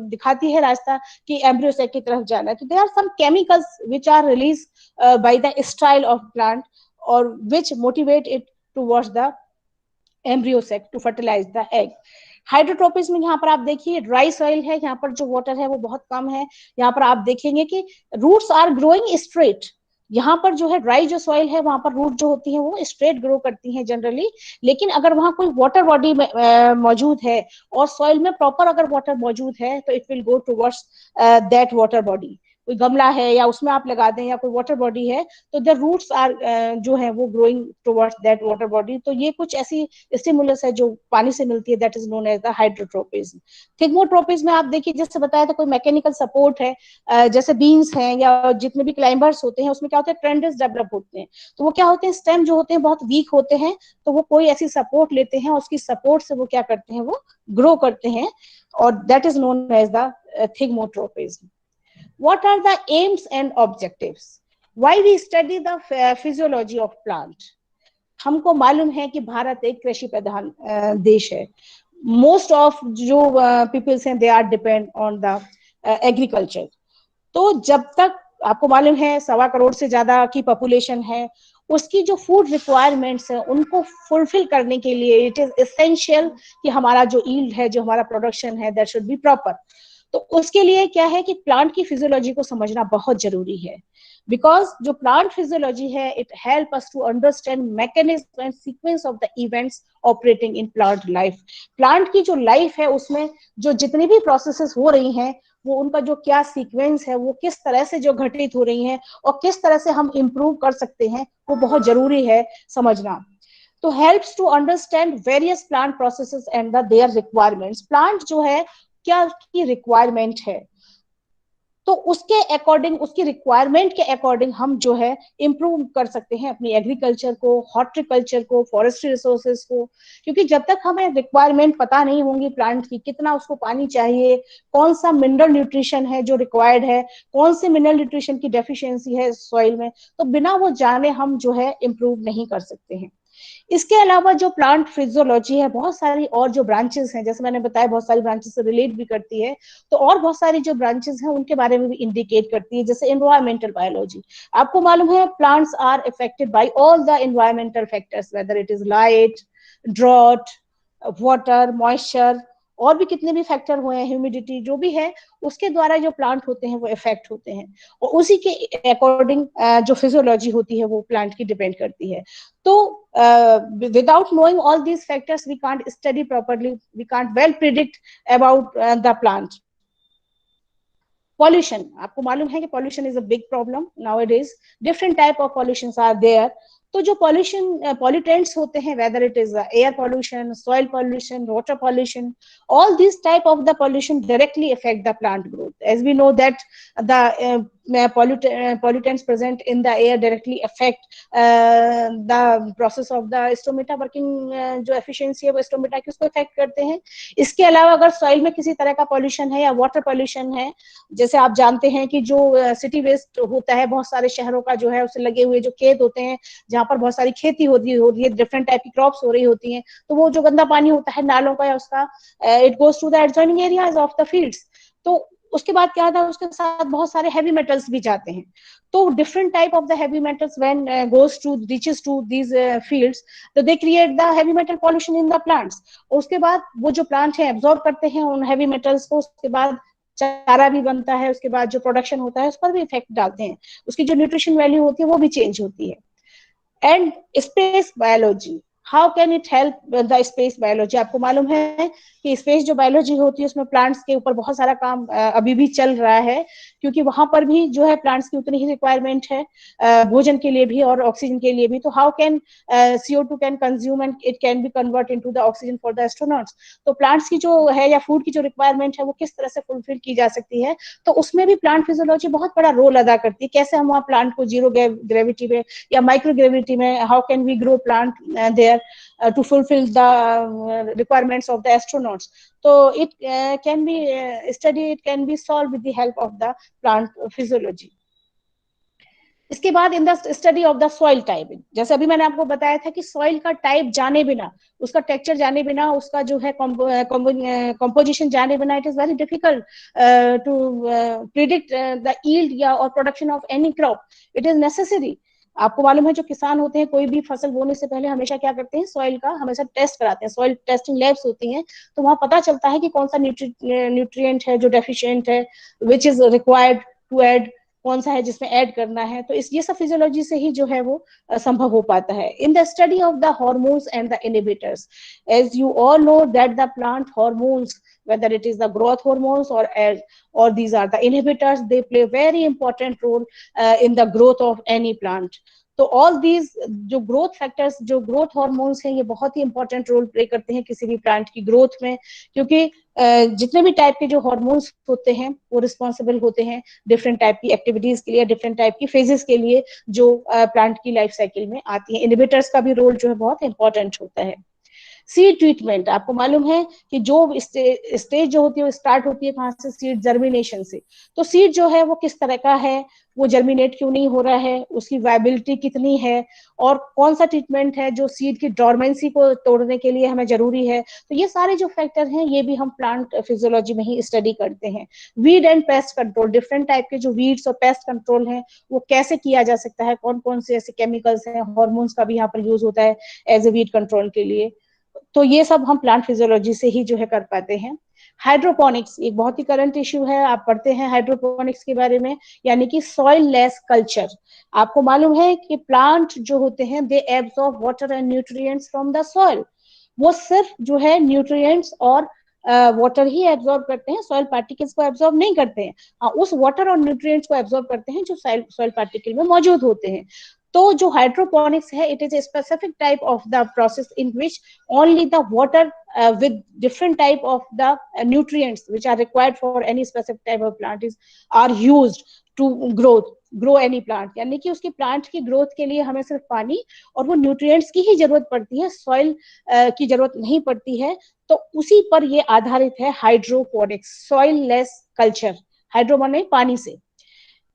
दिखाती है रास्ता कि एम्ब्रियो सेक की तरफ जाना है। तो there are some chemicals which are released by the style of plant और which motivate it towards the embryo sac to fertilize the egg. Hydrotropism में यहाँ पर आप देखिए ड्राई सॉइल है, यहाँ पर जो वाटर है वो बहुत कम है। यहाँ पर आप देखेंगे कि रूट्स आर ग्रोइंग स्ट्रेट। यहाँ पर जो है ड्राई जो सॉइल है वहां पर रूट जो होती है वो स्ट्रेट ग्रो करती हैं जनरली। लेकिन अगर वहां कोई वाटर बॉडी मौजूद है और सॉइल में प्रॉपर अगर वाटर मौजूद है, तो it will go towards that water body. कोई गमला है या उसमें आप लगा दें या कोई वाटर बॉडी है, तो द रूट्स आर जो है वो growing towards that water body. तो ये कुछ ऐसी स्टिमुलस है जो पानी से मिलती है, that is known as the hydrotropism. Thigmotropism में आप देखिए, जैसे बताया था, कोई मैकेनिकल सपोर्ट है, जैसे बीन्स हैं या जितने भी क्लाइंबर्स होते हैं, उसमें क्या होता है, ट्रेंडस डेवलप होते हैं। तो वो क्या होते हैं, स्टेम जो होते हैं बहुत वीक होते हैं, तो वो कोई ऐसी सपोर्ट लेते हैं, उसकी सपोर्ट से वो क्या करते हैं, वो ग्रो करते हैं, और that is known as the thigmotropism. What are the aims and objectives? Why we study the physiology of plant. हमको मालूम है कि भारत एक कृषि प्रधान देश है। मोस्ट ऑफ जो पीपल्स हैं they are depend on the agriculture. तो जब तक आपको मालूम है 1.25 करोड़ से ज्यादा की पॉपुलेशन है, उसकी जो फूड रिक्वायरमेंट्स है उनको फुलफिल करने के लिए इट इज एसेंशियल कि हमारा जो यील्ड है, जो हमारा प्रोडक्शन है, दैट शुड बी प्रॉपर। तो उसके लिए क्या है कि प्लांट की फिजियोलॉजी को समझना बहुत जरूरी है, बिकॉज जो प्लांट फिजियोलॉजी है it help us to understand mechanism and sequence of the events operating in plant life. Plant की जो लाइफ है उसमें जो जितनी भी प्रोसेसेस हो रही हैं वो उनका जो क्या सीक्वेंस है, वो किस तरह से जो घटित हो रही हैं और किस तरह से हम इम्प्रूव कर सकते हैं, वो बहुत जरूरी है समझना। तो helps to understand various plant processes and the their requirements. Plant जो है क्या की रिक्वायरमेंट है, तो उसके अकॉर्डिंग, उसकी रिक्वायरमेंट के अकॉर्डिंग हम जो है इम्प्रूव कर सकते हैं अपनी एग्रीकल्चर को, हॉर्टिकल्चर को, फॉरेस्ट्री रिसोर्सेज को। क्योंकि जब तक हमें रिक्वायरमेंट पता नहीं होंगी प्लांट की, कितना उसको पानी चाहिए, कौन सा मिनरल न्यूट्रिशन है जो रिक्वायर्ड है, कौन से मिनरल न्यूट्रिशन की डेफिशिएंसी है सॉइल में, तो बिना वो जाने हम जो है इम्प्रूव नहीं कर सकते हैं। इसके अलावा जो प्लांट फिजियोलॉजी है, बहुत सारी और जो ब्रांचेस हैं, जैसे मैंने बताया बहुत सारी ब्रांचेस से रिलेट भी करती है, तो और बहुत सारी जो ब्रांचेस हैं उनके बारे में भी इंडिकेट करती है। जैसे एनवायरमेंटल बायोलॉजी, आपको मालूम है plants are affected by all the environmental factors, whether it is light, drought, water, moisture, और भी कितने भी फैक्टर हुए हैं, ह्यूमिडिटी, जो भी है उसके द्वारा जो प्लांट होते हैं वो इफेक्ट होते हैं, और उसी के अकॉर्डिंग जो फिजियोलॉजी होती है वो प्लांट की डिपेंड करती है। तो without knowing all these factors we can't study properly, we can't well predict about the plant. Pollution, आपको मालूम है कि pollution is a big problem nowadays, different type of pollutions are there। तो जो pollution pollutants होते हैं, whether it is air pollution, soil pollution, water pollution, all these type of the pollution directly affect the plant growth, as we know that the pollutants present in the air directly affect the process of the stomata working, जो efficiency है वो stomata की उसको affect करते हैं। इसके अलावा अगर soil में किसी तरह का pollution है या water pollution है, जैसे आप जानते हैं कि जो सिटी वेस्ट होता है, बहुत सारे शहरों का जो है उससे लगे हुए जो खेत होते हैं जहाँ पर बहुत सारी खेती होती है, डिफरेंट टाइप की क्रॉप्स हो रही होती हैं, तो वो जो गंदा पानी होता है नालों का या उसका, it goes to the adjoining areas of the fields. तो उसके बाद क्या था, उसके साथ बहुत सारे हैवी मेटल्स भी जाते हैं। तो different type of the heavy metals when goes to reaches to these fields, तो they create the heavy metal pollution in the plants. उसके बाद वो जो प्लांट है एब्जॉर्ब करते हैं उन हैवी मेटल्स को, उसके बाद चारा भी बनता है, उसके बाद जो प्रोडक्शन होता है उस पर भी इफेक्ट डालते हैं, उसकी जो न्यूट्रिशन वैल्यू होती है वो भी चेंज होती है। And space biology, how can it help the space biology. आपको मालूम है कि स्पेस जो बायोलॉजी होती है उसमें प्लांट्स के ऊपर बहुत सारा काम अभी भी चल रहा है, क्योंकि वहां पर भी जो है प्लांट्स की उतनी ही रिक्वायरमेंट है भोजन के लिए भी और ऑक्सीजन के लिए भी। तो how can CO2 can consume and it can be convert into the oxygen for the astronauts. तो प्लांट्स की जो है या फूड की जो रिक्वायरमेंट है वो किस तरह से फुलफिल की जा सकती है, तो उसमें भी प्लांट फिजियोलॉजी बहुत बड़ा रोल अदा करती है। कैसे हम वहाँ प्लांट को जीरो ग्रेविटी में या माइक्रो ग्रेविटी में, how can we grow plant there to fulfill the requirements of the astronauts. So it can be studied, it can be solved with the help of the plant physiology. इसके बाद इन the study of the soil type, जैसे अभी मैंने आपको बताया था कि soil का टाइप जाने बिना, उसका टेक्सचर जाने बिना, उसका जो है कंपोजिशन जाने बिना, it is very difficult to predict the yield या और production of any crop. It is necessary. आपको मालूम है जो किसान होते हैं कोई भी फसल बोने से पहले हमेशा क्या करते हैं, सॉइल का हमेशा टेस्ट कराते हैं, सॉइल टेस्टिंग लैब्स होती हैं, तो वहां पता चलता है कि कौन सा न्यूट्रिएंट है जो डेफिशिएंट है, which is required to add, कौन सा है जिसमें ऐड करना है। तो ये सब फिजियोलॉजी से ही जो है वो संभव हो पाता है। In the study of the hormones and the inhibitors, as you all know that the plant hormones, whether it is the growth hormones or these are the inhibitors, they play very important role in the growth of any plant. तो all these जो growth factors, जो growth hormones हैं, ये बहुत ही important role play करते हैं किसी भी प्लांट की ग्रोथ में, क्योंकि जितने भी टाइप के जो हार्मोन्स होते हैं वो रिस्पॉन्सिबल होते हैं डिफरेंट टाइप की एक्टिविटीज के लिए, डिफरेंट टाइप की फेजेस के लिए जो प्लांट की लाइफ साइकिल में आती है। इनहिबिटर्स का भी रोल जो है बहुत इंपॉर्टेंट होता है। सीड ट्रीटमेंट, आपको मालूम है कि जो स्टेज जो होती है वो स्टार्ट होती है कहाँ से, सीड जर्मिनेशन से। तो सीड जो है वो किस तरह का है, वो जर्मिनेट क्यों नहीं हो रहा है, उसकी वायबिलिटी कितनी है, और कौन सा ट्रीटमेंट है जो सीड की डोरमेंसी को तोड़ने के लिए हमें जरूरी है। तो ये सारे जो फैक्टर हैं ये भी हम प्लांट फिजियोलॉजी में ही स्टडी करते हैं। Weed and pest control, different type के जो वीड्स और पेस्ट कंट्रोल हैं वो कैसे किया जा सकता है, कौन कौन से ऐसे केमिकल्स हैं, हार्मोन्स का भी यहाँ पर यूज होता है एज ए वीड कंट्रोल के लिए। तो ये सब हम प्लांट फिजियोलॉजी से ही जो है कर पाते हैं। हाइड्रोपोनिक्स एक बहुत ही करंट इश्यू है, आप पढ़ते हैं हाइड्रोपोनिक्स के बारे में, यानी कि सॉइल लेस कल्चर। आपको मालूम है कि प्लांट जो होते हैं they absorb water and nutrients from the soil, वो सिर्फ जो है न्यूट्रिएंट्स और वाटर ही एब्सॉर्ब करते हैं, सॉइल पार्टिकल्स को एब्सॉर्ब नहीं करते हैं। हाँ, उस वाटर और न्यूट्रिएंट्स को एब्सॉर्ब करते हैं जो सॉइल पार्टिकल में मौजूद होते हैं। तो जो हाइड्रोपोनिक्स है, it is a specific type of the process in which only the water with different type of the nutrients which are required for any specific type of plant are used to grow any plant। यानी कि उसकी plant की growth के लिए हमें सिर्फ पानी और वो न्यूट्रिएंट्स की ही जरूरत पड़ती है, सॉइल की जरूरत नहीं पड़ती है। तो उसी पर ये आधारित है hydroponics, soilless culture. Hydro माने पानी से।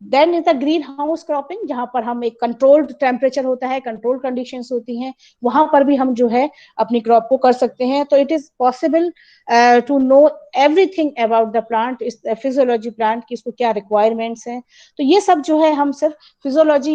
Then is the greenhouse cropping, जहां पर हम एक कंट्रोल्ड टेम्परेचर होता है, कंट्रोल कंडीशंस होती हैं, वहां पर भी हम जो है अपनी क्रॉप को कर सकते हैं। तो it is possible to know everything about the plant, इस फिजियोलॉजी प्लांट की, इसको क्या रिक्वायरमेंट्स हैं। तो ये सब जो है हम सिर्फ फिजियोलॉजी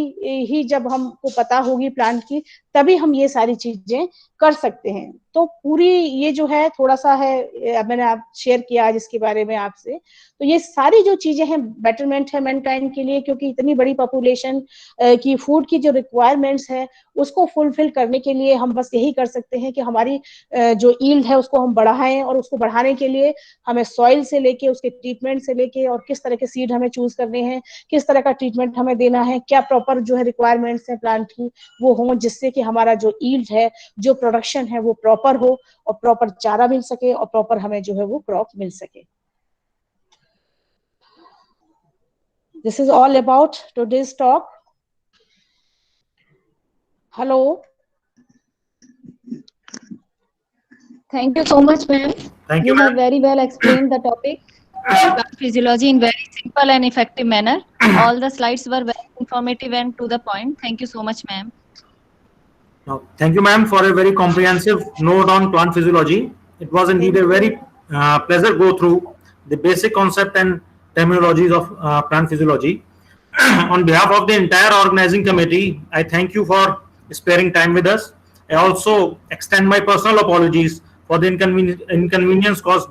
ही जब हमको पता होगी प्लांट की, तभी हम ये सारी चीजें कर सकते हैं। तो पूरी ये जो है थोड़ा सा है, मैंने आप शेयर किया आज इसके बारे में आपसे। तो ये सारी जो चीजें हैं बेटरमेंट है मैनकाइंड के लिए, क्योंकि इतनी बड़ी पॉपुलेशन की फूड की जो रिक्वायरमेंट्स है उसको फुलफिल करने के लिए हम बस यही कर सकते हैं कि हमारी जो ईल्ड है उसको हम बढ़ाएं, और उसको बढ़ाने के लिए हमें सॉइल से लेके, उसके ट्रीटमेंट से लेके, और किस तरह के सीड हमें चूज करने हैं, किस तरह का ट्रीटमेंट हमें देना है, क्या प्रॉपर जो है रिक्वायरमेंट्स है प्लांट की वो हो, जिससे कि हमारा जो ईल्ड है, जो प्रोडक्शन है वो प्रॉपर हो, और प्रॉपर चारा मिल सके, और प्रॉपर हमें जो है वो क्रॉप मिल सके। This is all about today's talk. Hello. Thank you so much, ma'am. Thank You you, have ma'am. very well explained the topic plant physiology in very simple and effective manner. All the slides were very informative and to the point. Thank you so much, ma'am. No, thank you, ma'am, for a very comprehensive note on plant physiology. It was indeed a very pleasure go through the basic concept and terminologies of plant physiology. On behalf of the entire organizing committee, I thank you for sparing time with us. I also extend my personal apologies for the inconvenience caused by